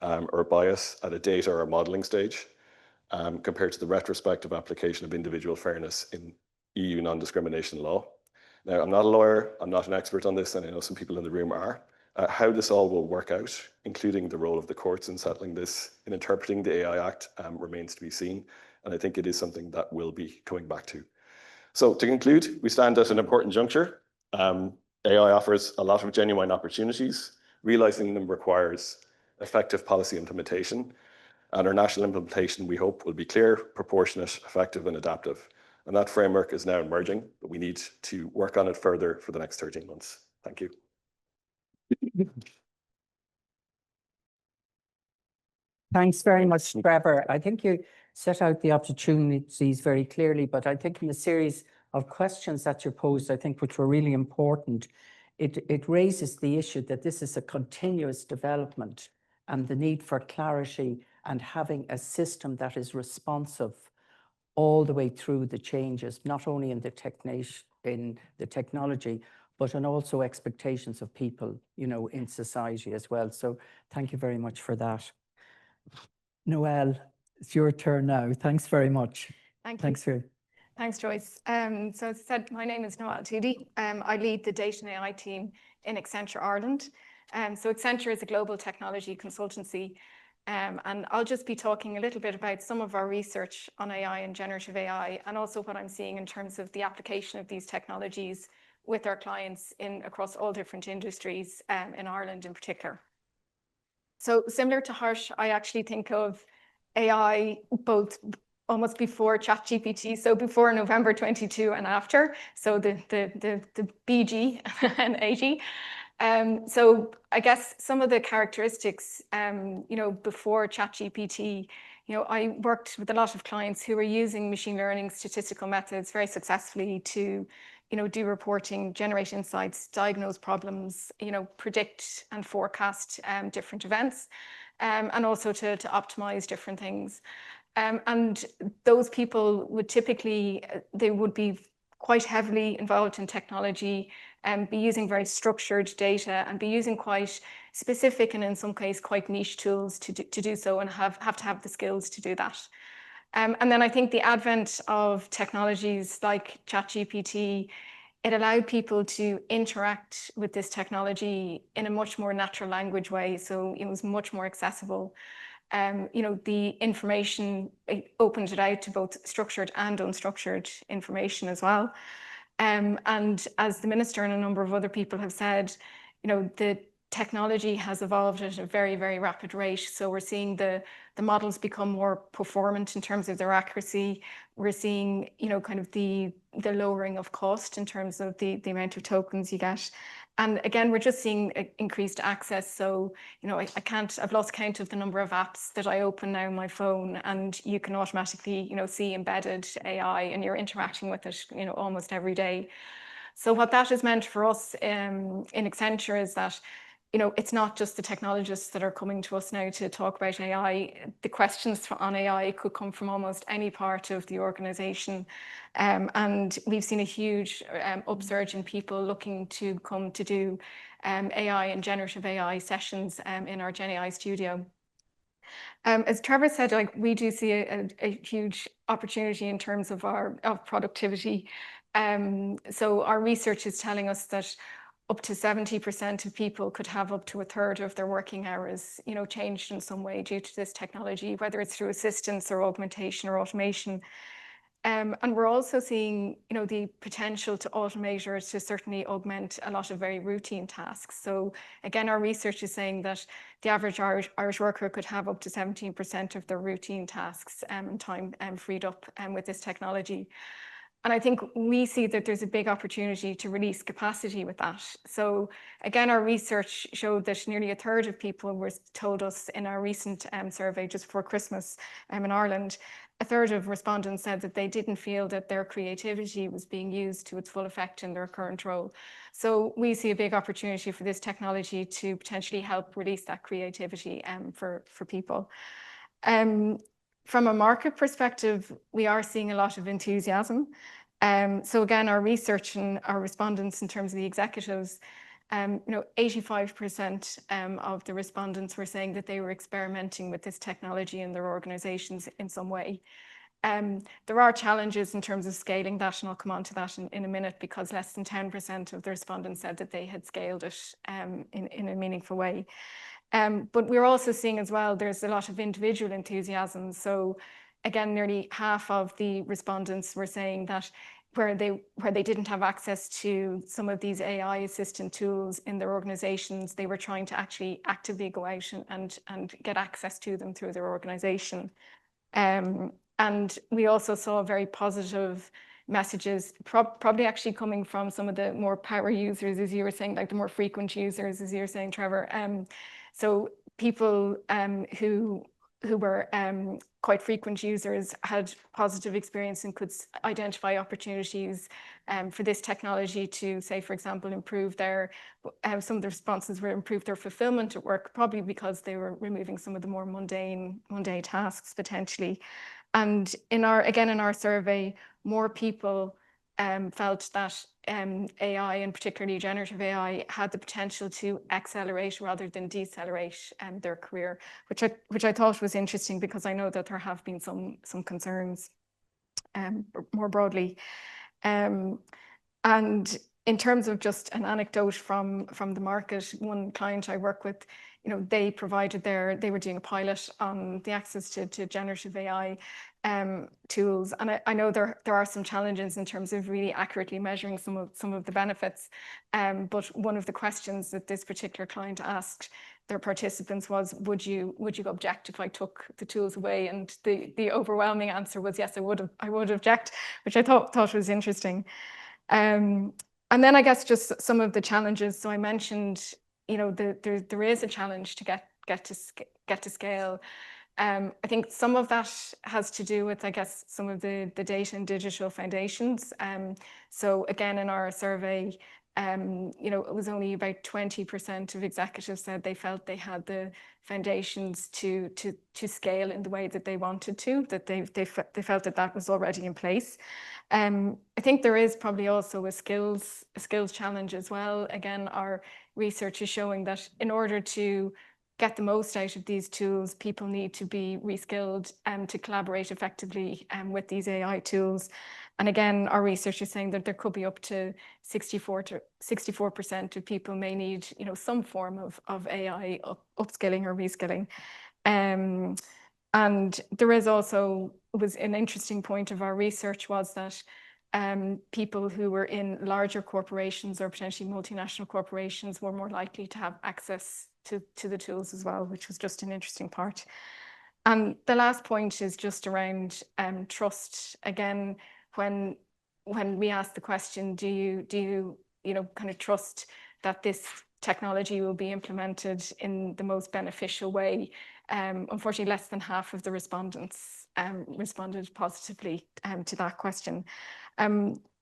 or bias at a data or a modeling stage, compared to the retrospective application of individual fairness in EU non-discrimination law. Now, I'm not a lawyer, I'm not an expert on this, and I know some people in the room are. How this all will work out, including the role of the courts in settling this, in interpreting the AI Act, remains to be seen. And I think it is something that we'll be coming back to. So to conclude, we stand at an important juncture. AI offers a lot of genuine opportunities. Realizing them requires effective policy implementation. And our national implementation, we hope, will be clear, proportionate, effective, and adaptive. And that framework is now emerging, but we need to work on it further for the next 13 months. Thank you. Thanks very much, Trevor. I think you set out the opportunities very clearly, but I think in the series of questions that you posed, I think which were really important, it raises the issue that this is a continuous development and the need for clarity and having a system that is responsive all the way through the changes, not only in the technology, but in also expectations of people, in society as well. So thank you very much for that. Noelle, it's your turn now. Thanks very much. Thank you. Thanks, Joyce. So as I said, my name is Noelle Toody. I lead the data and AI team in Accenture Ireland. So Accenture is a global technology consultancy. And I'll just be talking a little bit about some of our research on AI and generative AI, and also what I'm seeing in terms of the application of these technologies with our clients across all different industries, in Ireland in particular. So similar to Harsh, I actually think of AI both almost before ChatGPT, so before November 22 and after, so the BG and AG. So I guess some of the characteristics, before ChatGPT, I worked with a lot of clients who were using machine learning statistical methods very successfully to, do reporting, generate insights, diagnose problems, predict and forecast different events, and also to optimize different things. And those people would typically, they would be quite heavily involved in technology and be using very structured data and be using quite specific and in some cases quite niche tools to do so, and have to have the skills to do that. And then I think the advent of technologies like ChatGPT, it allowed people to interact with this technology in a much more natural language way. So it was much more accessible. The information, it opened it out to both structured and unstructured information as well. And as the Minister and a number of other people have said, the technology has evolved at a very, very rapid rate. So we're seeing the models become more performant in terms of their accuracy. We're seeing, kind of the lowering of cost in terms of the amount of tokens you get. And again, we're just seeing increased access. So, I've lost count of the number of apps that I open now on my phone, and you can automatically, see embedded AI, and you're interacting with it, almost every day. So what that has meant for us in Accenture is that, it's not just the technologists that are coming to us now to talk about AI. The questions on AI could come from almost any part of the organization. And we've seen a huge upsurge in people looking to come to do AI and generative AI sessions in our Gen AI studio. As Trevor said, we do see a huge opportunity in terms of productivity. So our research is telling us that up to 70% of people could have up to a third of their working hours, changed in some way due to this technology, whether it's through assistance or augmentation or automation. And we're also seeing, the potential to automate or to certainly augment a lot of very routine tasks. So again, our research is saying that the average Irish worker could have up to 17% of their routine tasks and time freed up with this technology. And I think we see that there's a big opportunity to release capacity with that. So again, our research showed that nearly a third of people told us in our recent survey just before Christmas in Ireland, a third of respondents said that they didn't feel that their creativity was being used to its full effect in their current role. So we see a big opportunity for this technology to potentially help release that creativity for people. From a market perspective, we are seeing a lot of enthusiasm. So again, our research and our respondents in terms of the executives, 85% of the respondents were saying that they were experimenting with this technology in their organizations in some way. There are challenges in terms of scaling that, and I'll come on to that in a minute, because less than 10% of the respondents said that they had scaled it in a meaningful way. But we're also seeing as well, there's a lot of individual enthusiasm. So again, nearly half of the respondents were saying that where they didn't have access to some of these AI assistant tools in their organizations, they were trying to actually actively go out and get access to them through their organization. And we also saw very positive messages, probably actually coming from some of the more power users, as you were saying, like the more frequent users, as you were saying, Trevor. So people who were quite frequent users had positive experience and could identify opportunities for this technology to, say, for example, improve their, some of the responses were improve their fulfillment at work, probably because they were removing some of the more mundane tasks potentially. And in our survey, more people felt that AI, and particularly generative AI, had the potential to accelerate rather than decelerate their career, which I thought was interesting, because I know that there have been some concerns more broadly. And in terms of just an anecdote from the market, one client I work with, they were doing a pilot on the access to generative AI tools. And I know there are some challenges in terms of really accurately measuring some of the benefits. But one of the questions that this particular client asked their participants was, would you object if I took the tools away? And the overwhelming answer was, yes, I would object, which I thought was interesting. And then I guess just some of the challenges. So I mentioned, there is a challenge to get to scale. I think some of that has to do with, I guess, some of the data and digital foundations. So again, in our survey, it was only about 20% of executives said they felt they had the foundations to scale in the way that they wanted to, that they felt that was already in place. I think there is probably also a skills challenge as well. Again, our research is showing that in order to get the most out of these tools, people need to be reskilled to collaborate effectively with these AI tools. And again, our research is saying that there could be up to 64% of people may need, some form of AI upskilling or reskilling. And there is also, was an interesting point of our research was that people who were in larger corporations or potentially multinational corporations were more likely to have access to the tools as well, which was just an interesting part. And the last point is just around trust. Again, when we ask the question, do you kind of trust that this technology will be implemented in the most beneficial way? Unfortunately, less than half of the respondents responded positively to that question.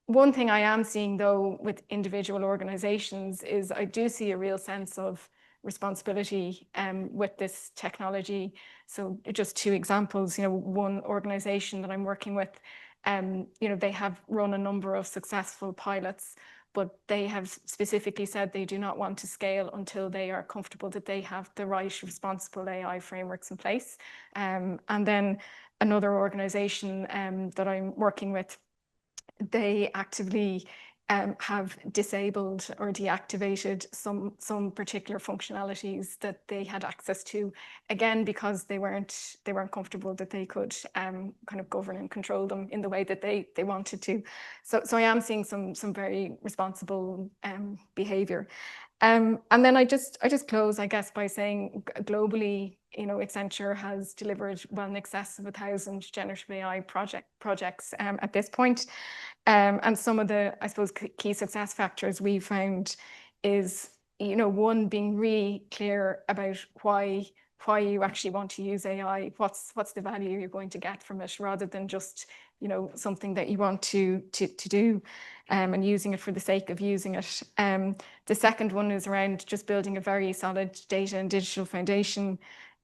One thing I am seeing, though, with individual organizations is I do see a real sense of responsibility with this technology. So just two examples, one organization that I'm working with, they have run a number of successful pilots, but they have specifically said they do not want to scale until they are comfortable that they have the right responsible AI frameworks in place. And then another organization that I'm working with, they actively have disabled or deactivated some particular functionalities that they had access to, again because they weren't comfortable that they could kind of govern and control them in the way that they wanted to. So I am seeing some very responsible behavior. And then I just close, I guess, by saying globally, Accenture has delivered well in excess of 1,000 generative AI projects at this point. And some of the, I suppose, key success factors we found is, one, being really clear about why you actually want to use AI, what's the value you're going to get from it, rather than just, something that you want to do, and using it for the sake of using it. The second one is around just building a very solid data and digital foundation.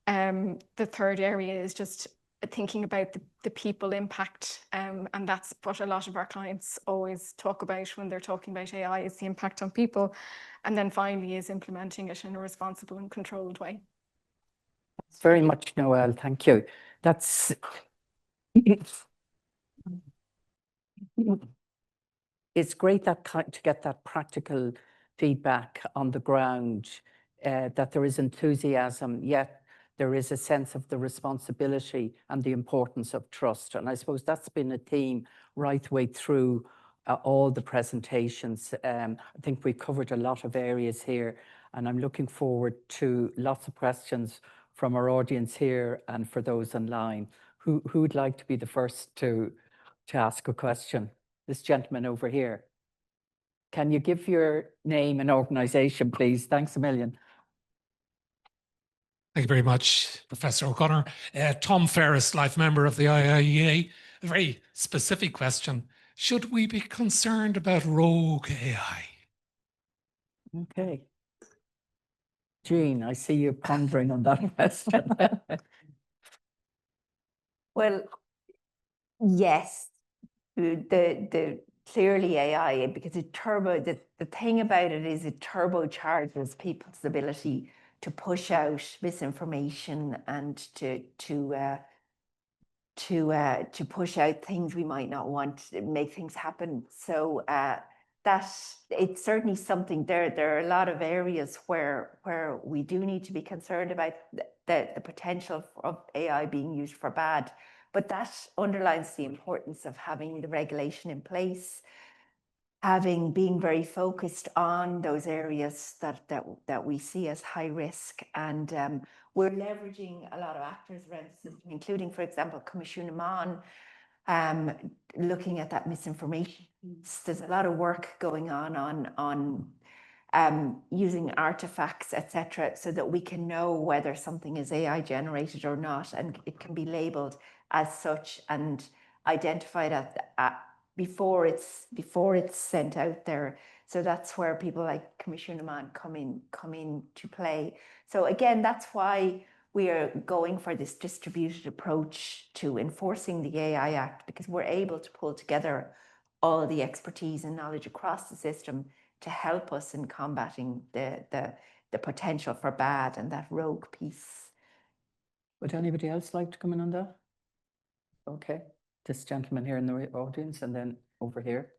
The third area is just thinking about the people impact, and that's what a lot of our clients always talk about when they're talking about AI, is the impact on people. And then finally is implementing it in a responsible and controlled way. Thanks very much, Noelle. Thank you. That's it's great to get that practical feedback on the ground, that there is enthusiasm, yet there is a sense of the responsibility and the importance of trust. And I suppose that's been a theme right the way through all the presentations. I think we've covered a lot of areas here, and I'm looking forward to lots of questions from our audience here and for those online. Who would like to be the first to ask a question? This gentleman over here. Can you give your name and organization, please? Thanks a million. Thank you very much, Professor O'Connor. Tom Ferris, life member of the IIEA. A very specific question. Should we be concerned about rogue AI? Okay. Jean, I see you pondering on that question. Well, yes, clearly AI, because the thing about it is it turbocharges people's ability to push out misinformation and to push out things we might not want, to make things happen. So that it's certainly something. There are a lot of areas where we do need to be concerned about the potential of AI being used for bad, but that underlines the importance of having the regulation in place, being very focused on those areas that we see as high risk. And we're leveraging a lot of actors around the system, including, for example, Coimisiún Meán, looking at that misinformation piece. There's a lot of work going on using artifacts, etc., so that we can know whether something is AI generated or not, and it can be labeled as such and identified before it's sent out there. So that's where people like Coimisiún Meán come in to play. So again, that's why we are going for this distributed approach to enforcing the AI Act, because we're able to pull together all the expertise and knowledge across the system to help us in combating the potential for bad and that rogue piece. Would anybody else like to come in on that? Okay. This gentleman here in the audience, and then over here.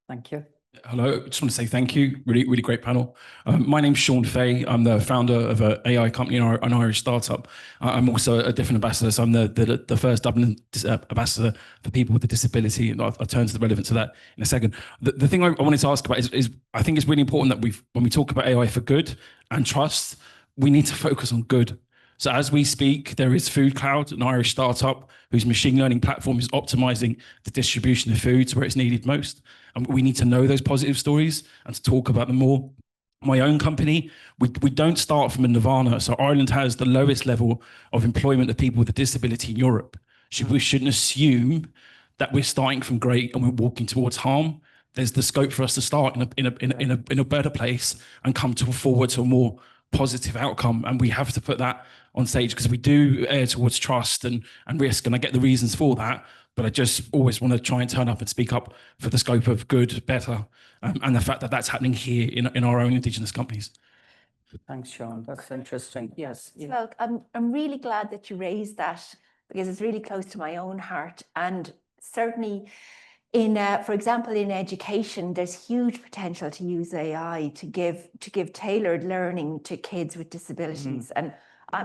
Thank you. Hello, I just want to say thank you. Really, really great panel. My name's Sean Fay. I'm the founder of an AI company, an Irish startup. I'm also a different ambassador, so I'm the first Dublin ambassador for people with a disability, and I'll turn to the relevance of that in a second. The thing I wanted to ask about is I think it's really important that when we talk about AI for good and trust, we need to focus on good. So as we speak, there is Food Cloud, an Irish startup whose machine learning platform is optimizing the distribution of food to where it's needed most. And we need to know those positive stories and to talk about them more. My own company, we don't start from a nirvana. So Ireland has the lowest level of employment of people with a disability in Europe. We shouldn't assume that we're starting from great and we're walking towards harm. There's the scope for us to start in a better place and come forward to a more positive outcome. And we have to put that on stage, because we do err towards trust and risk, and I get the reasons for that, but I just always want to try and turn up and speak up for the scope of good, better, and the fact that that's happening here in our own Indigenous companies. Thanks, Sean. That's interesting. Yes. Well, I'm really glad that you raised that, because it's really close to my own heart. And certainly For example, in education, there's huge potential to use AI to give tailored learning to kids with disabilities. And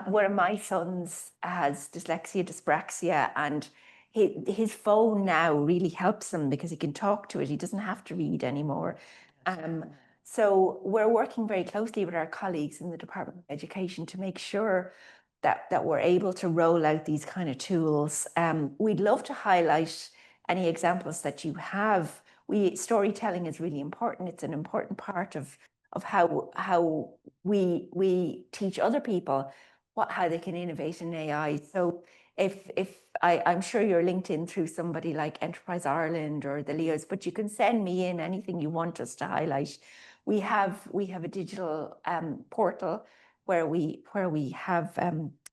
one of my sons has dyslexia, dyspraxia, and his phone now really helps him because he can talk to it. He doesn't have to read anymore. So we're working very closely with our colleagues in the Department of Education to make sure that we're able to roll out these kind of tools. We'd love to highlight any examples that you have. Storytelling is really important. It's an important part of how we teach other people how they can innovate in AI. So I'm sure you're linked in through somebody like Enterprise Ireland or the LEOs, but you can send me in anything you want us to highlight. We have a digital portal where we have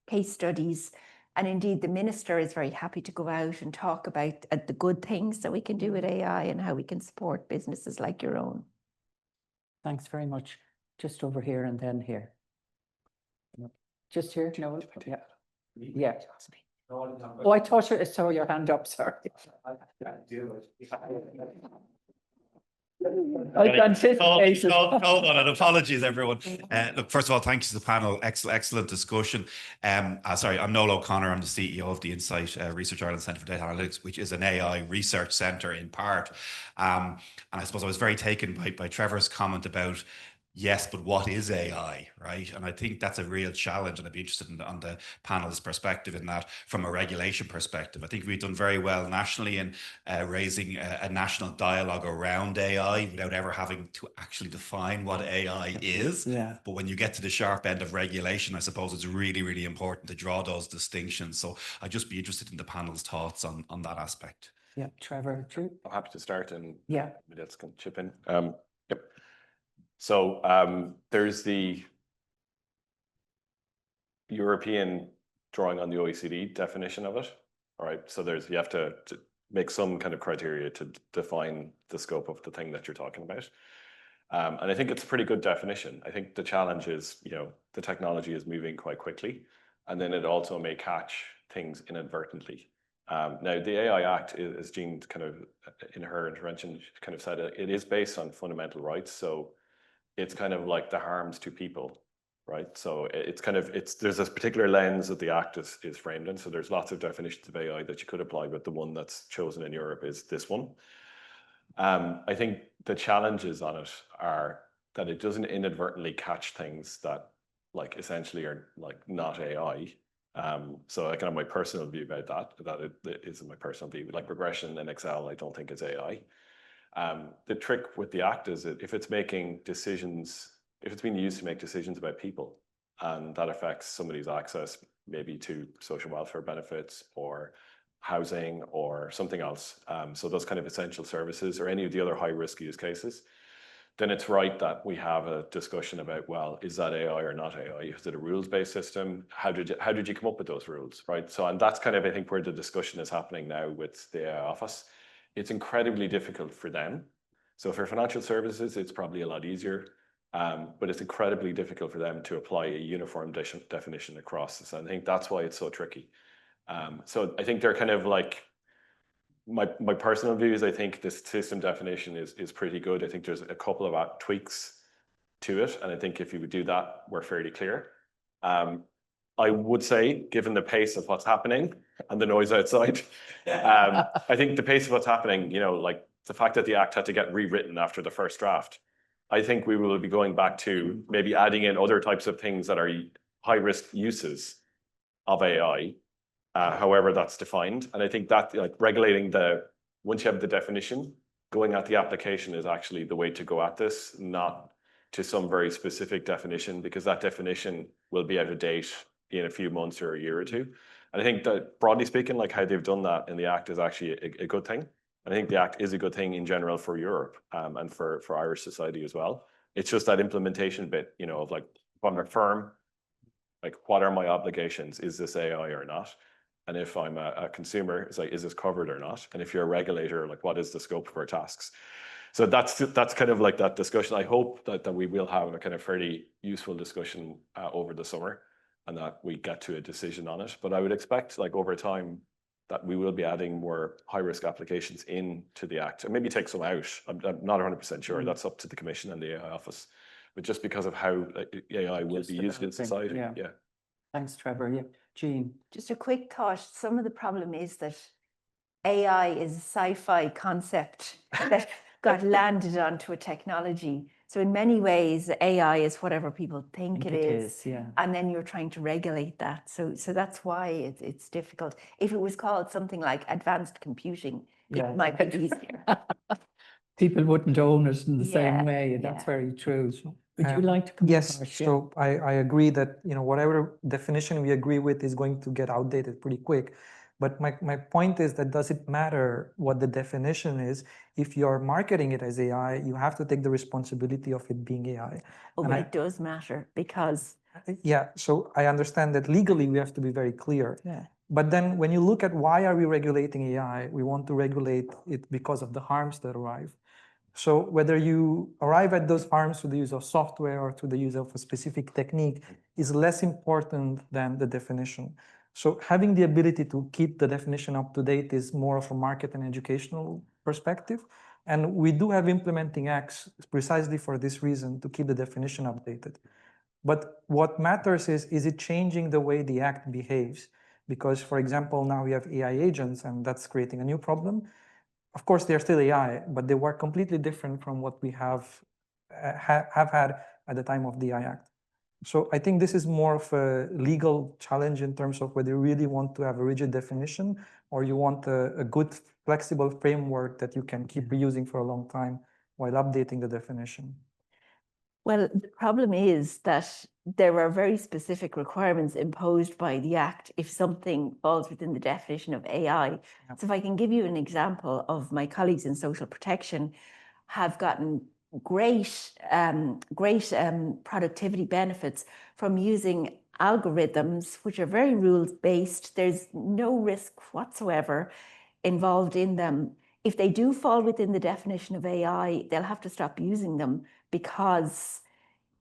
case studies. And indeed, the minister is very happy to go out and talk about the good things that we can do with AI and how we can support businesses like your own. Thanks very much. Just over here and then here. Just here? No. Yeah. Yeah. Oh, I thought I saw your hand up. Sorry. Hold on, and apologies, everyone. Look, first of all, thanks to the panel. Excellent discussion. Sorry, I'm Noel O'Connor. I'm the CEO of the Insight Research Ireland Centre for Data Analytics, which is an AI research centre in part. And I suppose I was very taken by Trevor's comment about, yes, but what is AI, right? And I think that's a real challenge, and I'd be interested on the panel's perspective in that from a regulation perspective. I think we've done very well nationally in raising a national dialogue around AI without ever having to actually define what AI is. Yeah. But when you get to the sharp end of regulation, I suppose it's really, really important to draw those distinctions. So I'd just be interested in the panel's thoughts on that aspect. Yeah, Trevor, Drew? I'm happy to start and yeah, maybe else can chip in. Yep. So there's the European drawing on the OECD definition of it. All right. So you have to make some kind of criteria to define the scope of the thing that you're talking about. And I think it's a pretty good definition. I think the challenge is, the technology is moving quite quickly, and then it also may catch things inadvertently. Now, the AI Act, as Jean kind of in her intervention kind of said, it is based on fundamental rights. So it's kind of like the harms to people, right? So there's this particular lens that the Act is framed in. So there's lots of definitions of AI that you could apply, but the one that's chosen in Europe is this one. I think the challenges on it are that it doesn't inadvertently catch things that essentially are not AI. So I kind of my personal view about that it is my personal view. Like regression in Excel, I don't think is AI. The trick with the Act is that if it's making decisions, if it's being used to make decisions about people, and that affects somebody's access maybe to social welfare benefits or housing or something else, so those kind of essential services or any of the other high-risk use cases, then it's right that we have a discussion about, well, is that AI or not AI? Is it a rules-based system? How did you come up with those rules, right? So, and that's kind of, I think, where the discussion is happening now with the AI office. It's incredibly difficult for them. So for financial services, it's probably a lot easier, but it's incredibly difficult for them to apply a uniform definition across this. And I think that's why it's so tricky. So I think they're kind of like, my personal view is I think this system definition is pretty good. I think there's a couple of tweaks to it. And I think if you would do that, we're fairly clear. I would say, given the pace of what's happening and the noise outside, I think the pace of what's happening, like the fact that the Act had to get rewritten after the first draft, I think we will be going back to maybe adding in other types of things that are high-risk uses of AI, however that's defined. And I think that regulating once you have the definition, going at the application is actually the way to go at this, not to some very specific definition, because that definition will be out of date in a few months or a year or two. And I think that broadly speaking, like how they've done that in the Act is actually a good thing. And I think the Act is a good thing in general for Europe and for Irish society as well. It's just that implementation bit, of like, if I'm a firm, like what are my obligations? Is this AI or not? And if I'm a consumer, it's like, is this covered or not? And if you're a regulator, like what is the scope of our tasks? So that's kind of like that discussion. I hope that we will have a kind of fairly useful discussion over the summer and that we get to a decision on it. But I would expect like over time, that we will be adding more high-risk applications into the Act, and maybe take some out. I'm not 100% sure. That's up to the Commission and the AI office. But just because of how AI will be used in society. Yeah. Thanks, Trevor. Yeah, Jean. Just a quick thought. Some of the problem is that AI is a sci-fi concept that got landed onto a technology. So in many ways, AI is whatever people think it is. Yeah. And then you're trying to regulate that. So that's why it's difficult. If it was called something like advanced computing, it might be easier. People wouldn't own it in the same Yeah, way. That's yeah. very true. Would you like to come? Yes, Harsh? Yeah. so I agree that, you know, whatever definition we agree with is going to get outdated pretty quick. But my point is that does it matter what the definition is? If you're marketing it as AI, you have to take the responsibility of it being AI. Oh, but it does matter because... Yeah, so I understand that legally we have to be very clear. Yeah. But then when you look at why are we regulating AI, we want to regulate it because of the harms that arrive. So whether you arrive at those harms through the use of software or through the use of a specific technique is less important than the definition. So having the ability to keep the definition up to date is more of a market and educational perspective. And we do have implementing acts precisely for this reason, to keep the definition updated. But what matters is it changing the way the act behaves? Because, for example, now we have AI agents, and that's creating a new problem. Of course, they're still AI, but they work completely different from what we have had at the time of the AI Act. So I think this is more of a legal challenge in terms of whether you really want to have a rigid definition or you want a good flexible framework that you can keep reusing for a long time while updating the definition. Well, the problem is that there are very specific requirements imposed by the Act if something falls within the definition of AI. Yep. So if I can give you an example of my colleagues in social protection have gotten great productivity benefits from using algorithms, which are very rules-based. There's no risk whatsoever involved in them. If they do fall within the definition of AI, they'll have to stop using them because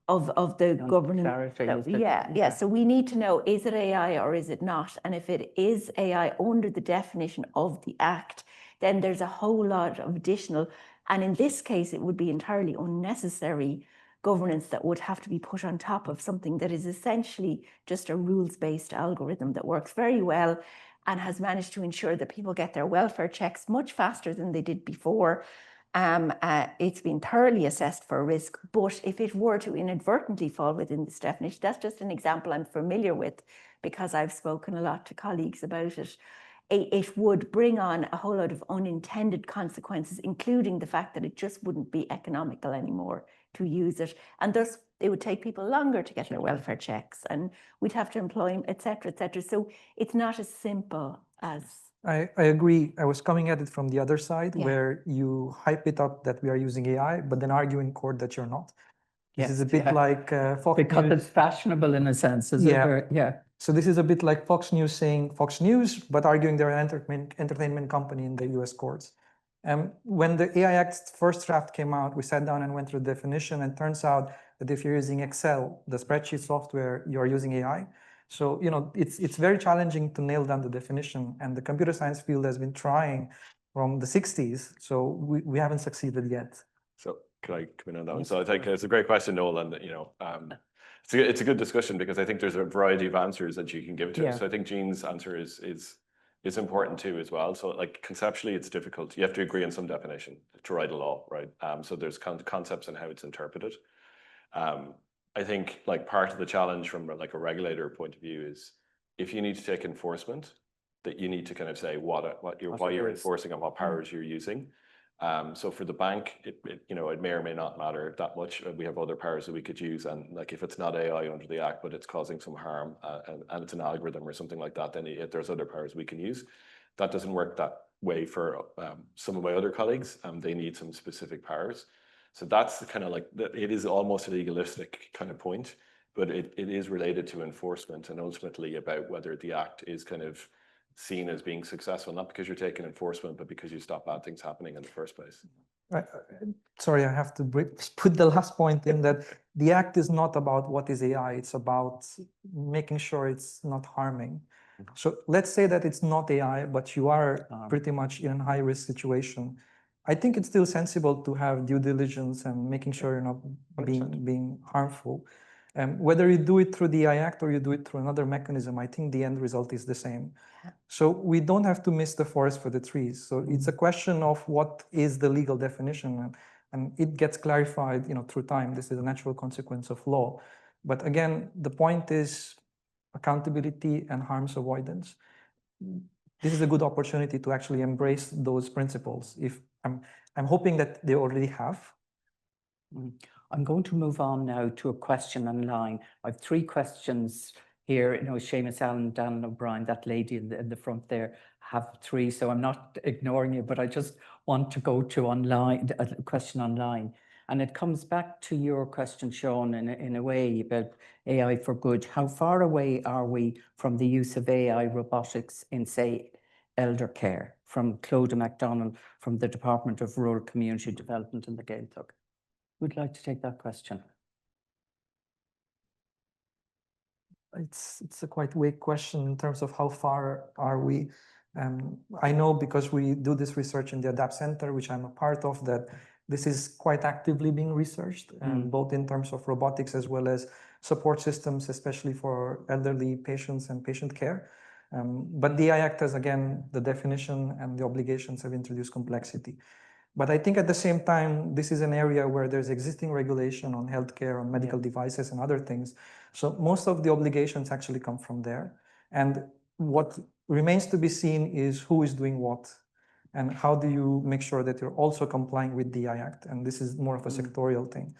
of the governance. Yeah. So we need to know, is it AI or is it not? And if it is AI under the definition of the Act, then there's a whole lot of additional, and in this case, it would be entirely unnecessary governance that would have to be put on top of something that is essentially just a rules-based algorithm that works very well and has managed to ensure that people get their welfare checks much faster than they did before. It's been thoroughly assessed for risk, but if it were to inadvertently fall within this definition, that's just an example I'm familiar with because I've spoken a lot to colleagues about it. It would bring on a whole lot of unintended consequences, including the fact that it just wouldn't be economical anymore to use it. And thus, it would take people longer to get their welfare checks and we'd have to employ them, et cetera, et cetera. So it's not as simple as... I agree. I was coming at it from the other side, where you hype it up that we are using AI, but then argue in court that you're not. This is a bit like Fox because News. it's fashionable in a sense, is it? Yeah. So this is a bit like Fox News saying Fox News, but arguing they're an entertainment company in the US courts. When the AI Act first draft came out, we sat down and went through the definition, and turns out that if you're using Excel, the spreadsheet software, you're using AI. So, you know, it's very challenging to nail down the definition, and the computer science field has been trying from the 60s, so we haven't succeeded yet. So can I come in on that one? So I think it's a great question, Noel, and you know, it's a good discussion because I think there's a variety of answers that you can give to it. So I think Jean's answer is important too as well. So like conceptually, it's difficult. You have to agree on some definition to write a law, right? So there's concepts and how it's interpreted. I think like part of the challenge from like a regulator point of view is if you need to take enforcement, that you need to kind of say why you're enforcing and what powers you're using. So for the bank, you know, it may or may not matter that much. We have other powers that we could use, and like if it's not AI under the Act, but it's causing some harm and it's an algorithm or something like that, then there's other powers we can use. That doesn't work that way for some of my other colleagues. They need some specific powers. So that's the kind of like, it is almost a legalistic kind of point, but it is related to enforcement and ultimately about whether the Act is kind of seen as being successful, not because you're taking enforcement, but because you stop bad things happening in the first place. Sorry, I have to put the last point in that the Act is not about what is AI, it's about making sure it's not harming. So let's say that it's not AI, but you are pretty much in a high-risk situation. I think it's still sensible to have due diligence and making sure you're not being harmful. Whether you do it through the AI Act or you do it through another mechanism, I think the end result is the same. So we don't have to miss the forest for the trees. So it's a question of what is the legal definition, and it gets clarified, through time. This is a natural consequence of law. But again, the point is accountability and harms avoidance. This is a good opportunity to actually embrace those principles. If I'm hoping that they already have. I'm going to move on now to a question online. I have 3 questions here. Seamus Allen, Dan O'Brien, that lady in the front there have 3. So I'm not ignoring you, but I just want to go to a question online. And it comes back to your question, Sean, in a way about AI for good. How far away are we from the use of AI robotics in, say, elder care? From Clodagh MacDonald from the Department of Rural Community Development in the Gaeltacht. Who'd like to take that question? It's a quite vague question in terms of how far are we. I know because we do this research in the ADAPT Center, which I'm a part of, that this is quite actively being researched, both in terms of robotics as well as support systems, especially for elderly patients and patient care. But the AI Act has, again, the definition and the obligations have introduced complexity. But I think at the same time, this is an area where there's existing regulation on healthcare, on medical devices and other things. So most of the obligations actually come from there. And what remains to be seen is who is doing what and how do you make sure that you're also complying with the AI Act. And this is more of a sectorial thing.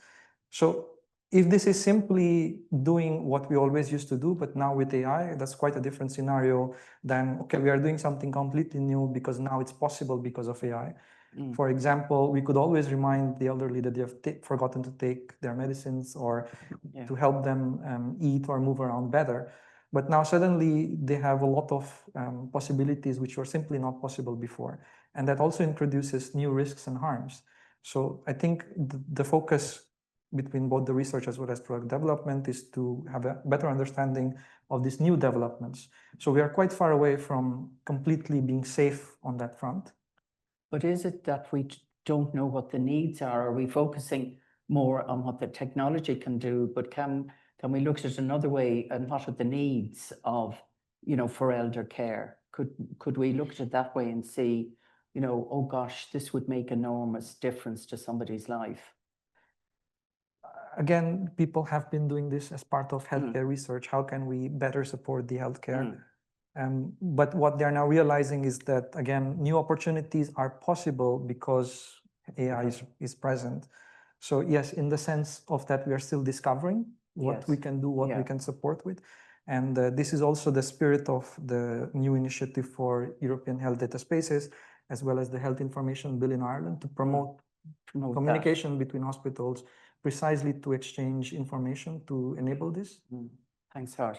So if this is simply doing what we always used to do, but now with AI, that's quite a different scenario than, okay, we are doing something completely new because now it's possible because of AI. For example, we could always remind the elderly that they have forgotten to take their medicines or to help them eat or move around better. But now suddenly they have a lot of possibilities which were simply not possible before. And that also introduces new risks and harms. So I think the focus between both the research as well as product development is to have a better understanding of these new developments. So we are quite far away from completely being safe on that front. But is it that we don't know what the needs are? Are we focusing more on what the technology can do? But can we look at it another way and what are the needs of, for elder care? Could we look at it that way and see, oh gosh, this would make enormous difference to somebody's life? Again, people have been doing this as part of healthcare research. How can we better support the healthcare? But what they're now realizing is that, again, new opportunities are possible because AI is present. So yes, in the sense of that, we are still discovering what we can do, what we can support with. And this is also the spirit of the new initiative for European health data spaces, as well as the Health Information Bill in Ireland to promote communication between hospitals, precisely to exchange information to enable this. Thanks, Harsh.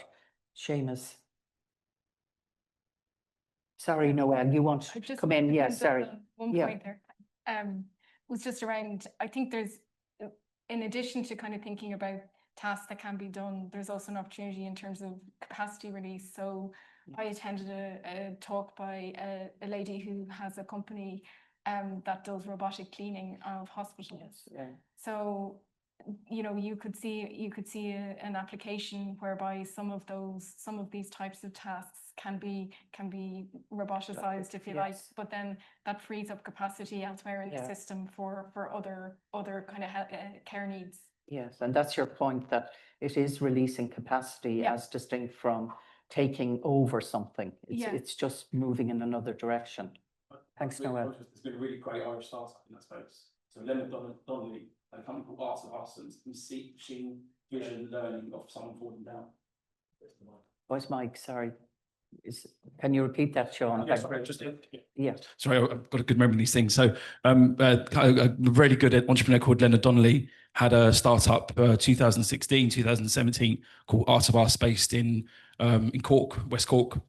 Seamus. Sorry, Noelle, you want to come in? Yes, sorry. One point there was just around, I think there's, in addition to kind of thinking about tasks that can be done, there's also an opportunity in terms of capacity release. So I attended a talk by a lady who has a company that does robotic cleaning of hospitals. So you could see an application whereby some of these types of tasks can be roboticized, if you like, but then that frees up capacity elsewhere in the system for other kind of care needs. Yes, and that's your point, that it is releasing capacity as distinct from taking over something. It's just moving in another direction. Thanks, Noelle. It's been a really great Irish startup in that space. So Leonard Donnelly and a company called Arts of Us, and machine vision learning of someone falling down. Where's Mike? Sorry. Can you repeat that, Sean? Yes, sorry, I've got a good memory of these things. So a really good entrepreneur called Leonard Donnelly had a startup 2016, 2017 called Art of Us, based in Cork, West Cork.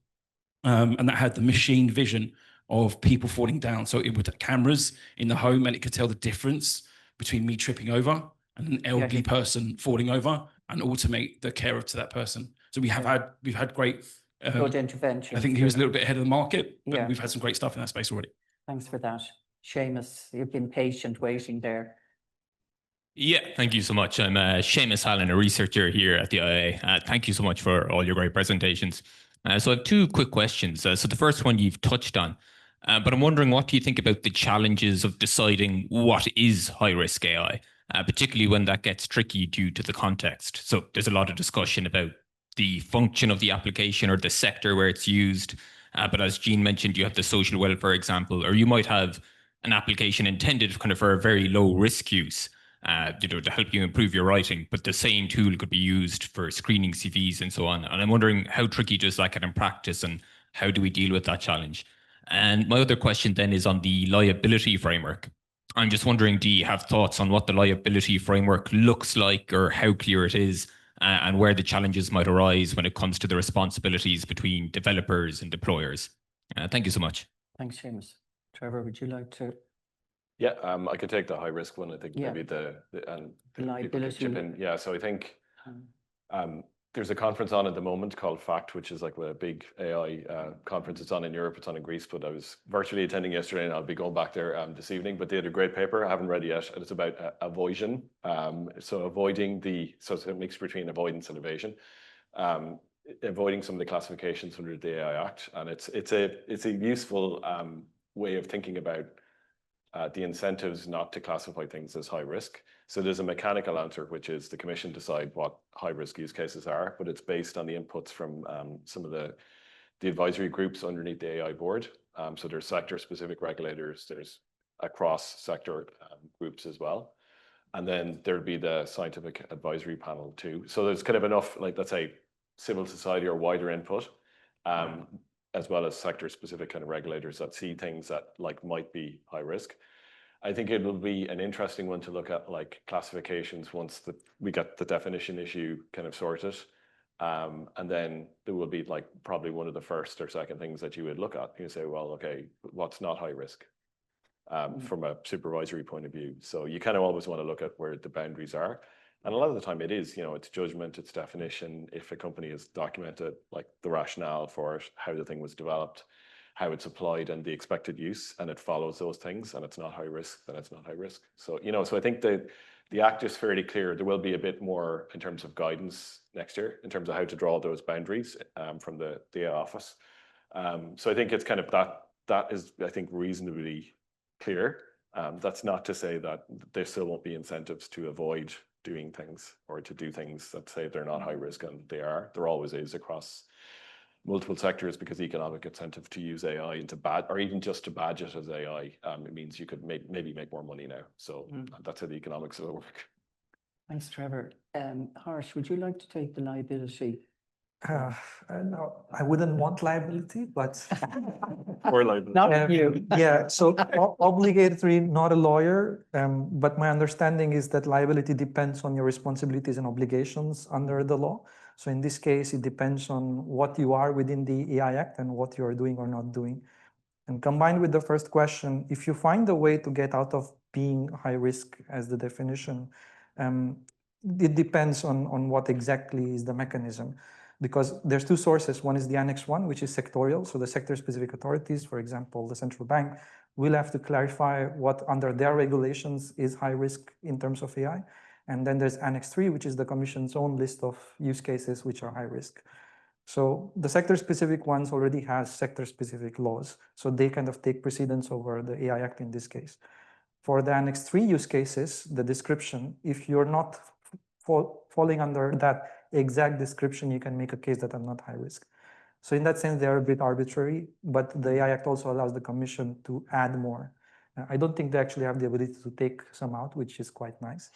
And that had the machine vision of people falling down. So it would have cameras in the home and it could tell the difference between me tripping over and an elderly person falling over and automate the care to that person. So we've had great good intervention. I think he was a little bit ahead of the market, but Yeah. we've had some great stuff in that space already. Thanks for that. Seamus, you've been patient waiting there. Yeah, thank you so much. I'm Seamus Hallen, a researcher here at the IIEA. Thank you so much for all your great presentations. So I have two quick questions. So the first one you've touched on, but I'm wondering, what do you think about the challenges of deciding what is high-risk AI, particularly when that gets tricky due to the context? So there's a lot of discussion about the function of the application or the sector where it's used. But as Jean mentioned, you have the social welfare example, or you might have an application intended kind of for a very low risk use, to help you improve your writing, but the same tool could be used for screening CVs and so on. And I'm wondering, how tricky does that get in practice, and how do we deal with that challenge? And my other question then is on the liability framework. I'm just wondering, do you have thoughts on what the liability framework looks like, or how clear it is, and where the challenges might arise when it comes to the responsibilities between developers and deployers? Thank you so much. Thanks, Seamus. Trevor, would you like to? Yeah, I could take the high risk one. I think Yeah. maybe the Liability. chip in. Yeah, so I think there's a conference on at the moment called FACT, which is like a big AI conference. It's on in Europe, it's on in Greece, but I was virtually attending yesterday, and I'll be going back there this evening. But they had a great paper. I haven't read it yet, and it's about avoiding. So it's a mix between avoidance and evasion. Avoiding some of the classifications under the AI Act, and it's a useful way of thinking about the incentives not to classify things as high risk. So there's a mechanical answer, which is the Commission decide what high risk use cases are, but it's based on the inputs from some of the advisory groups underneath the AI board. So there's sector specific regulators, there's across sector groups as well. And then there'd be the scientific advisory panel too. So there's kind of enough, like, let's say, civil society or wider input, as well as sector specific kind of regulators that see things that like might be high risk. I think it will be an interesting one to look at, like classifications, once we get the definition issue kind of sorted. And then there will be like probably one of the first or second things that you would look at. You say, well, okay, what's not high risk from a supervisory point of view? So you kind of always want to look at where the boundaries are. And a lot of the time it is, it's judgment, it's definition. If a company has documented like the rationale for it, how the thing was developed, how it's applied, and the expected use, and it follows those things, and it's not high risk, then it's not high risk. So, so I think the Act is fairly clear. There will be a bit more in terms of guidance next year, in terms of how to draw those boundaries from the AI office. So I think it's kind of that is, I think, reasonably clear. That's not to say that there still won't be incentives to avoid doing things or to do things that say they're not high risk, and they are. There always is across multiple sectors, because economic incentive to use AI and or even just to badge it as AI, it means you could maybe make more money now. So that's how the economics of it work. Thanks, Trevor. Harsh, would you like to take the liability? No, I wouldn't want liability, but Or liability. Not you. Yeah, so obligatory, not a lawyer, but my understanding is that liability depends on your responsibilities and obligations under the law. So in this case, it depends on what you are within the AI Act and what you are doing or not doing. And combined with the first question, if you find a way to get out of being high risk as the definition, it depends on what exactly is the mechanism. Because there's two sources. One is the Annex 1, which is sectorial. So the sector-specific authorities, for example, the central bank, will have to clarify what under their regulations is high risk in terms of AI. And then there's Annex 3, which is the Commission's own list of use cases which are high risk. So the sector-specific ones already has sector-specific laws. So they kind of take precedence over the AI Act in this case. For the Annex 3 use cases, the description, if you're not falling under that exact description, you can make a case that I'm not high risk. So in that sense, they are a bit arbitrary, but the AI Act also allows the Commission to add more. I don't think they actually have the ability to take some out, which is quite nice.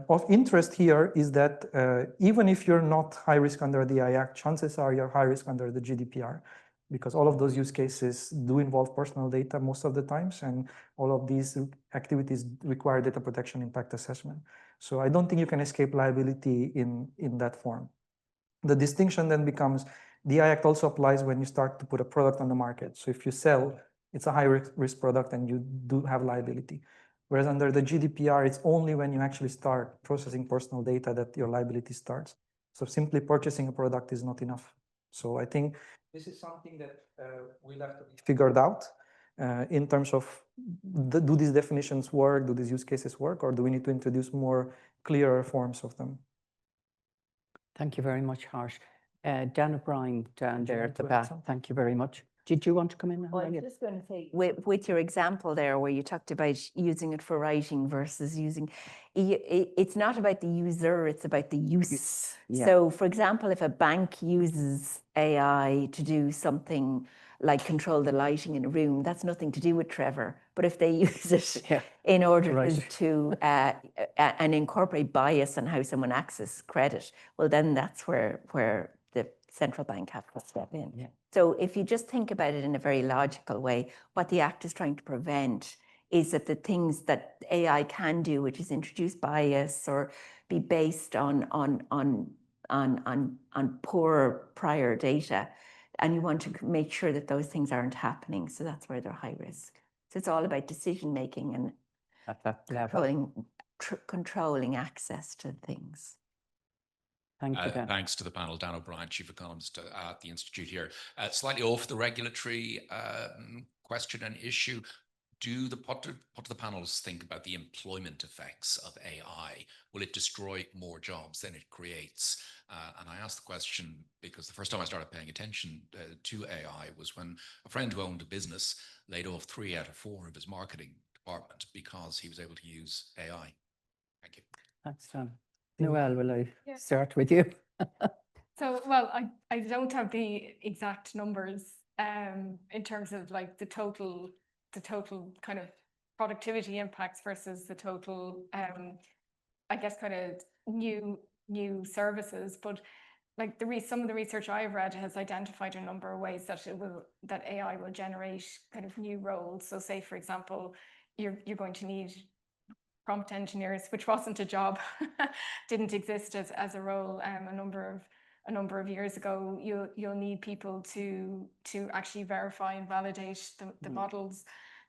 Of interest here is that even if you're not high risk under the AI Act, chances are you're high risk under the GDPR, because all of those use cases do involve personal data most of the times, and all of these activities require data protection impact assessment. So I don't think you can escape liability in that form. The distinction then becomes, the AI Act also applies when you start to put a product on the market. So if you sell, it's a high risk product and you do have liability. Whereas under the GDPR, it's only when you actually start processing personal data that your liability starts. So simply purchasing a product is not enough. So I think this is something that will have to be figured out in terms of do these definitions work, do these use cases work, or do we need to introduce more clearer forms of them? Thank you very much, Harsh. Dan O'Brien down there at the want to add back. something? Thank you very much. Did you want to come in? Well, I was just going to say, with your example there, where you talked about using it for writing versus using, it's not about the user, it's about the use. Yeah. So, for example, if a bank uses AI to do something like control the lighting in a room, that's nothing to do with Trevor. But if they use it in order to and incorporate bias on how someone accesses credit, well, then that's where the central bank have to step in. Yeah. So if you just think about it in a very logical way, what the Act is trying to prevent is that the things that AI can do, which is introduce bias or be based on poor prior data, and you want to make sure that those things aren't happening. So that's where they're high risk. So it's all about decision making and At that level. controlling access to things. Thank you, Dan. Thanks to the panel. Dan O'Brien, Chief Economist at the Institute here. Slightly off the regulatory question and issue. What do the panelists think about the employment effects of AI? Will it destroy more jobs than it creates? And I ask the question because the first time I started paying attention to AI was when a friend who owned a business laid off 3 out of 4 of his marketing department because he was able to use AI. Thank you. Thanks, Dan. Noelle, will I start with you? So, well, I don't have the exact numbers in terms of like the total kind of productivity impacts versus the total, I guess, kind of new services. But like some of the research I've read has identified a number of ways that AI will generate kind of new roles. So, say for example, you're going to need prompt engineers, which wasn't a job, didn't exist as a role a number of years ago. You'll need people to actually verify and validate the models.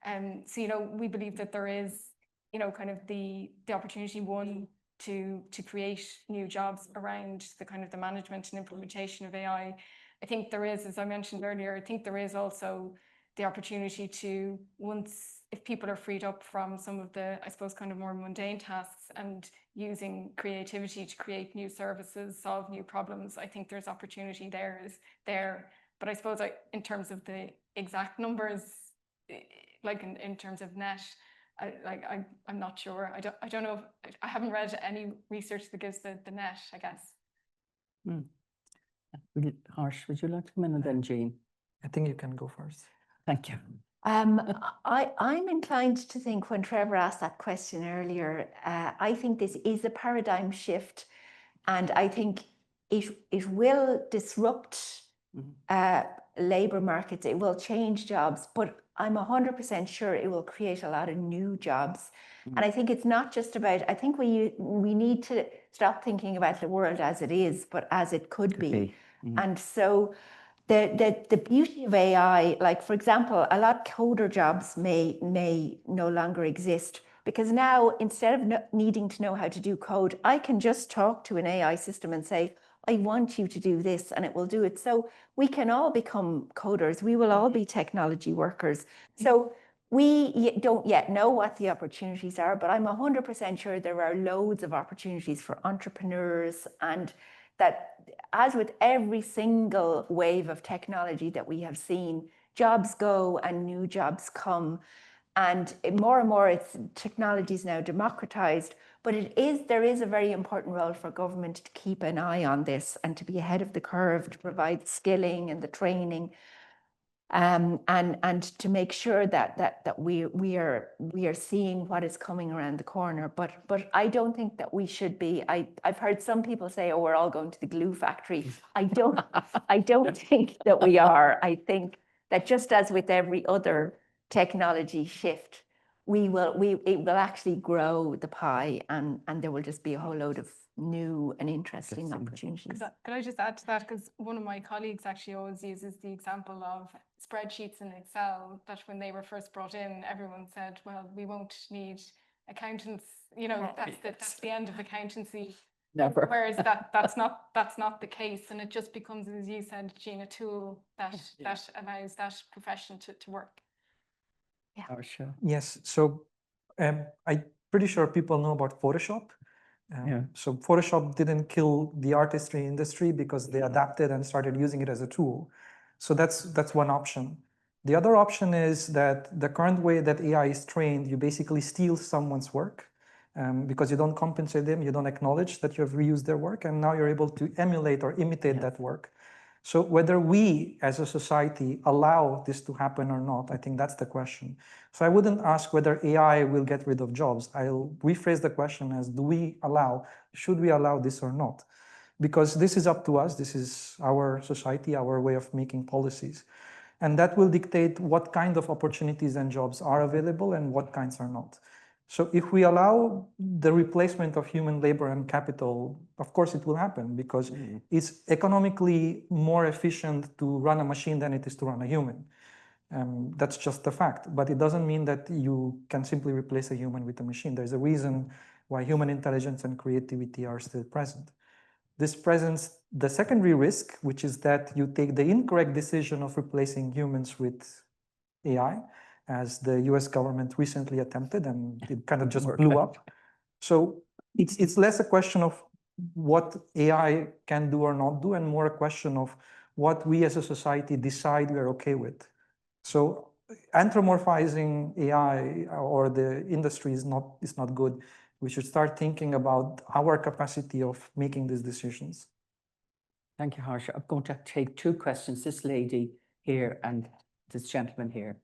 So we believe that there is kind of the opportunity, one, to create new jobs around the kind of the management and implementation of AI. I think there is, as I mentioned earlier, I think there is also the opportunity to, once if people are freed up from some of the, I suppose, kind of more mundane tasks and using creativity to create new services, solve new problems, I think there's opportunity there. But I suppose in terms of the exact numbers, like in terms of net, I'm not sure. I don't know. I haven't read any research that gives the net, I guess. Harsh, would you like to come in and then Jean? I think you can go first. Thank you. I'm inclined to think when Trevor asked that question earlier, I think this is a paradigm shift, and I think it will disrupt labour markets. It will change jobs, but I'm 100% sure it will create a lot of new jobs. And I think it's not just about, I think we need to stop thinking about the world as it is, but as it could be. And so the beauty of AI, like for example, a lot of coder jobs may no longer exist, because now instead of needing to know how to do code, I can just talk to an AI system and say, I want you to do this, and it will do it. So we can all become coders. We will all be technology workers. So we don't yet know what the opportunities are, but I'm 100% sure there are loads of opportunities for entrepreneurs, and that as with every single wave of technology that we have seen, jobs go and new jobs come. And more, technology is now democratized, but there is a very important role for government to keep an eye on this and to be ahead of the curve, to provide skilling and the training, and to make sure that we are seeing what is coming around the corner. But I don't think that we should be. I've heard some people say, "Oh, we're all going to the glue factory." I don't think that we are. I think that just as with every other technology shift, it will actually grow the pie, and there will just be a whole load of new and interesting opportunities. Could I just add to that? Because one of my colleagues actually always uses the example of spreadsheets in Excel, that when they were first brought in, everyone said, well, we won't need accountants. That's the end of accountancy. Never. Whereas that's not the case, and it just becomes, as you said, Jean, a tool that allows that profession to work. Harsha. Yes, so I'm pretty sure people know about Photoshop. So Photoshop didn't kill the artistry industry because they adapted and started using it as a tool. So that's one option. The other option is that the current way that AI is trained, you basically steal someone's work because you don't compensate them, you don't acknowledge that you have reused their work, and now you're able to emulate or imitate that work. So whether we as a society allow this to happen or not, I think that's the question. So I wouldn't ask whether AI will get rid of jobs. I'll rephrase the question as, should we allow this or not? Because this is up to us. This is our society, our way of making policies. And that will dictate what kind of opportunities and jobs are available and what kinds are not. So if we allow the replacement of human labor and capital, of course it will happen because it's economically more efficient to run a machine than it is to run a human. That's just the fact, but it doesn't mean that you can simply replace a human with a machine. There's a reason why human intelligence and creativity are still present. This presents the secondary risk, which is that you take the incorrect decision of replacing humans with AI, as the US government recently attempted, and it kind of just blew up. So it's less a question of what AI can do or not do, and more a question of what we as a society decide we're okay with. So anthropomorphizing AI or the industry is not good. We should start thinking about our capacity of making these decisions. Thank you, Harsha. I'm going to take two questions, this lady here and this gentleman here.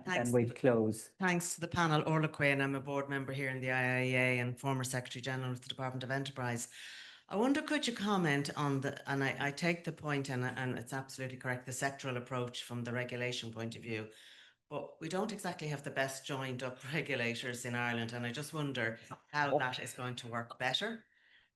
And we'll close. Thanks to the panel. Orla Quinn, I'm a board member here in the IIEA and former Secretary General of the Department of Enterprise. I wonder, could you comment on and I take the point, and it's absolutely correct, the sectoral approach from the regulation point of view, but we don't exactly have the best joined up regulators in Ireland, and I just wonder how that is going to work better.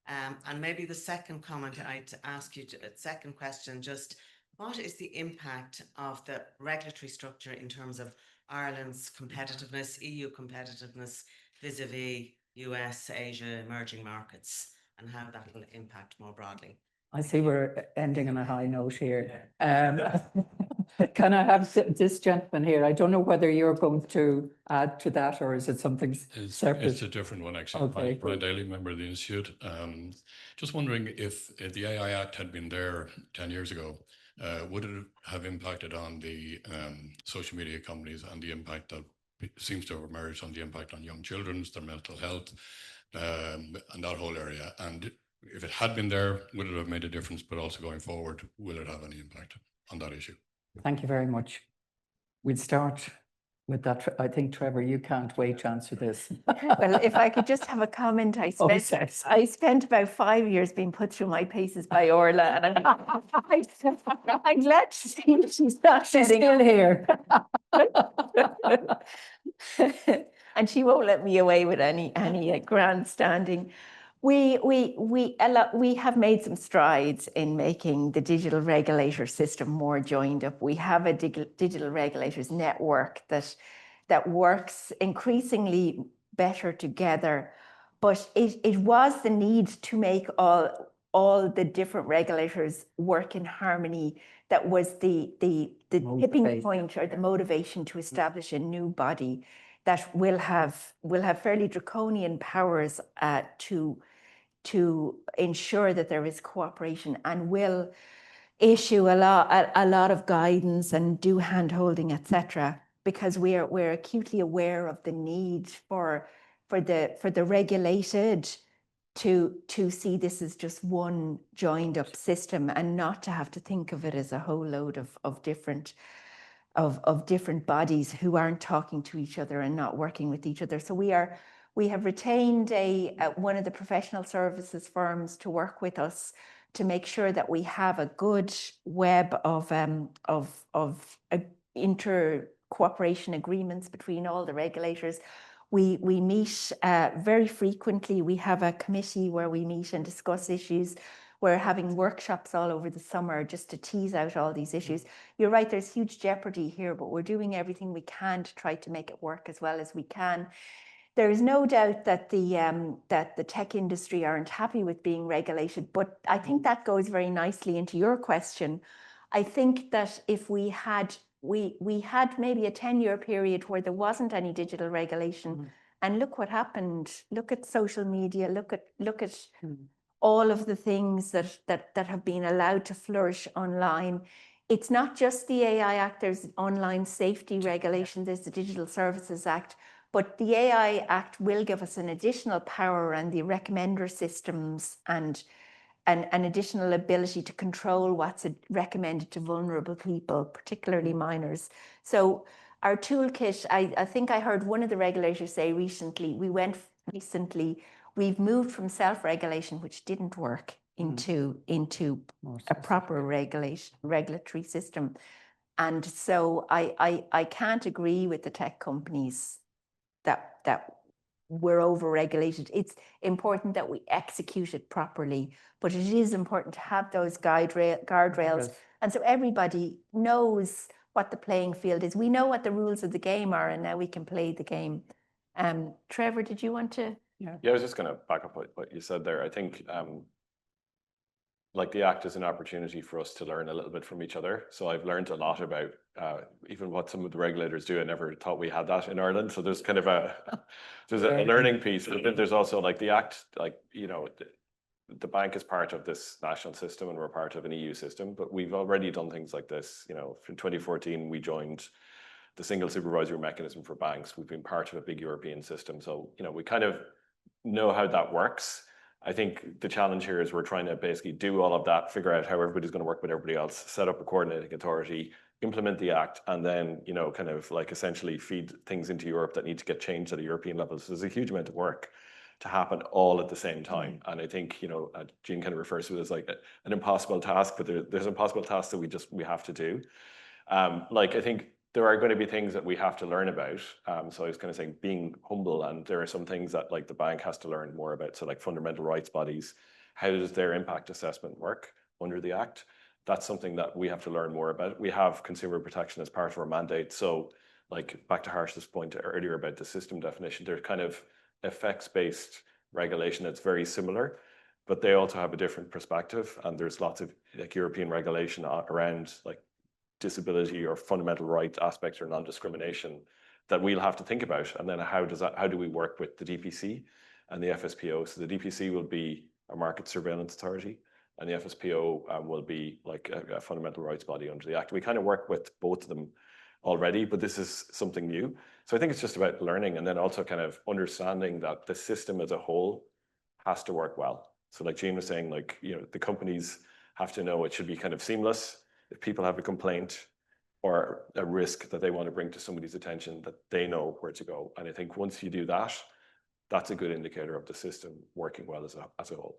And maybe the second comment I'd ask you, second question, just what is the impact of the regulatory structure in terms of Ireland's competitiveness, EU competitiveness vis-a-vis US, Asia, emerging markets, and how that will impact more broadly? I see we're ending on a high note here. Can I have this gentleman here? I don't know whether you're going to add to that, or is it something separate? It's a different one, actually. Okay. Brian Daly, member of the Institute. Just wondering if the AI Act had been there 10 years ago, would it have impacted on the social media companies and the impact that seems to have emerged on the impact on young children, their mental health, and that whole area? And if it had been there, would it have made a difference? But also going forward, will it have any impact on that issue? Thank you very much. We'll start with that. I think, Trevor, you can't wait to answer this. Well, if I could just have a comment, I spent about 5 years being put through my paces by Orla, and I'm glad to see she's not still here. And she won't let me away with any grandstanding. We have made some strides in making the digital regulator system more joined up. We have a digital regulators network that works increasingly better together, but it was the need to make all the different regulators work in harmony that was the tipping point or the motivation to establish a new body that will have fairly draconian powers to ensure that there is cooperation, and will issue a lot of guidance and do hand-holding, etc., because we're acutely aware of the need for the regulated to see this as just one joined up system, and not to have to think of it as a whole load of different bodies who aren't talking to each other and not working with each other. So we have retained one of the professional services firms to work with us to make sure that we have a good web of inter-cooperation agreements between all the regulators. We meet very frequently. We have a committee where we meet and discuss issues. We're having workshops all over the summer just to tease out all these issues. You're right, there's huge jeopardy here, but we're doing everything we can to try to make it work as well as we can. there is no doubt that the tech industry aren't happy with being regulated, but I think that goes very nicely into your question. I think that if we had maybe a 10-year period where there wasn't any digital regulation, and look what happened. Look at social media. Look at all of the things that have been allowed to flourish online. It's not just the AI Act. There's online safety regulation. There's the Digital Services Act. But the AI Act will give us an additional power and the recommender systems and an additional ability to control what's recommended to vulnerable people, particularly minors. So our toolkit, I think I heard one of the regulators say recently, we've moved from self-regulation, which didn't work, into a proper regulatory system. And so I can't agree with the tech companies that we're over-regulated. It's important that we execute it properly, but it is important to have those guardrails. And so everybody knows what the playing field is. We know what the rules of the game are, and now we can play the game. Trevor, did you want to? Yeah, I was just going to back up what you said there. I think like the Act is an opportunity for us to learn a little bit from each other. So I've learned a lot about even what some of the regulators do. I never thought we had that in Ireland. So there's kind of a learning piece. But then there's also like the Act, like, you know, the bank is part of this national system and we're part of an EU system, but we've already done things like this. You know, in 2014, we joined the single supervisory mechanism for banks. We've been part of a big European system. So, you know, we kind of know how that works. I think the challenge here is we're trying to basically do all of that, figure out how everybody's going to work with everybody else, set up a coordinating authority, implement the Act, and then, you know, kind of like essentially feed things into Europe that need to get changed at a European level. So there's a huge amount of work to happen all at the same time. And I think, you know, Jean kind of refers to it as like an impossible task, but there's impossible tasks that we have to do. Like, I think there are going to be things that we have to learn about. So I was kind of saying being humble, and there are some things that like the bank has to learn more about. So like fundamental rights bodies, how does their impact assessment work under the Act? That's something that we have to learn more about. We have consumer protection as part of our mandate. So like back to Harsh's point earlier about the system definition, there's kind of effects-based regulation that's very similar, but they also have a different perspective. And there's lots of like European regulation around like disability or fundamental right aspects or non-discrimination that we'll have to think about. And then how do we work with the DPC and the FSPO? So the DPC will be a market surveillance authority, and the FSPO will be like a fundamental rights body under the Act. We kind of work with both of them already, but this is something new. So I think it's just about learning, and then also kind of understanding that the system as a whole has to work well. So like Jean was saying, like, you know, the companies have to know it should be kind of seamless. If people have a complaint or a risk that they want to bring to somebody's attention, that they know where to go. And I think once you do that, that's a good indicator of the system working well as a whole.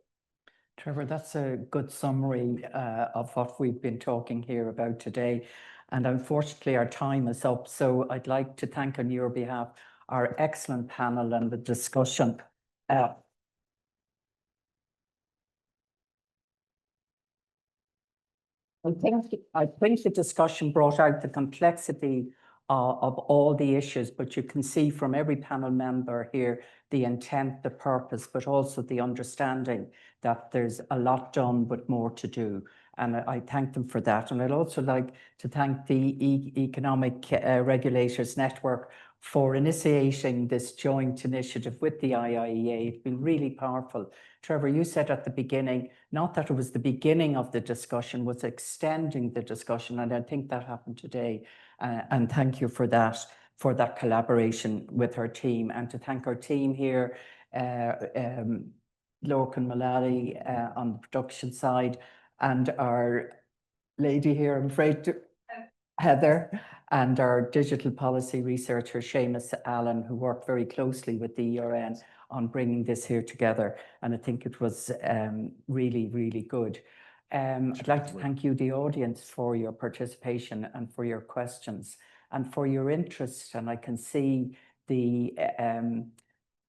Trevor, that's a good summary of what we've been talking here about today. And unfortunately, our time is up. So I'd like to thank on your behalf our excellent panel and the discussion. I think the discussion brought out the complexity of all the issues, but you can see from every panel member here the intent, the purpose, but also the understanding that there's a lot done but more to do. And I thank them for that. And I'd also like to thank the Economic Regulators Network for initiating this joint initiative with the IIEA. It's been really powerful. Trevor, you said at the beginning, not that it was the beginning of the discussion, was extending the discussion. And I think that happened today. And thank you for that collaboration with our team. And to thank our team here, Lorcan Mullally on the production side, and our lady here, I'm afraid to, Heather, and our digital policy researcher, Seamus Allen, who worked very closely with the ERN on bringing this here together. And I think it was really, really good. I'd like to thank you, the audience, for your participation and for your questions and for your interest. And I can see the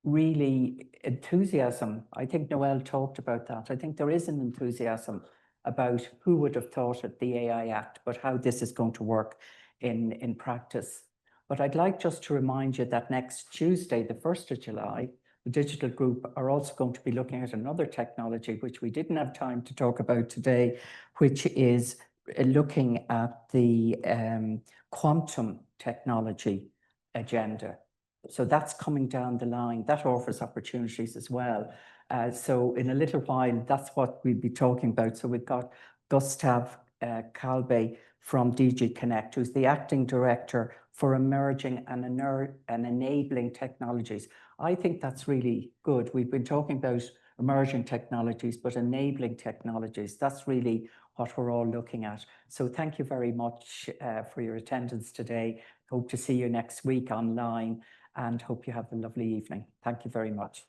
really enthusiasm. I think Noelle talked about that. I think there is an enthusiasm about who would have thought it, the AI Act, but how this is going to work in practice. But I'd like just to remind you that next Tuesday, the 1st of July, the digital group are also going to be looking at another technology, which we didn't have time to talk about today, which is looking at the quantum technology agenda. So that's coming down the line. That offers opportunities as well. So in a little while, that's what we'll be talking about. So we've got Gustav Kalbe from DG Connect, who's the acting director for emerging and enabling technologies. I think that's really good. We've been talking about emerging technologies, but enabling technologies, that's really what we're all looking at. So thank you very much for your attendance today. Hope to see you next week online and hope you have a lovely evening. Thank you very much.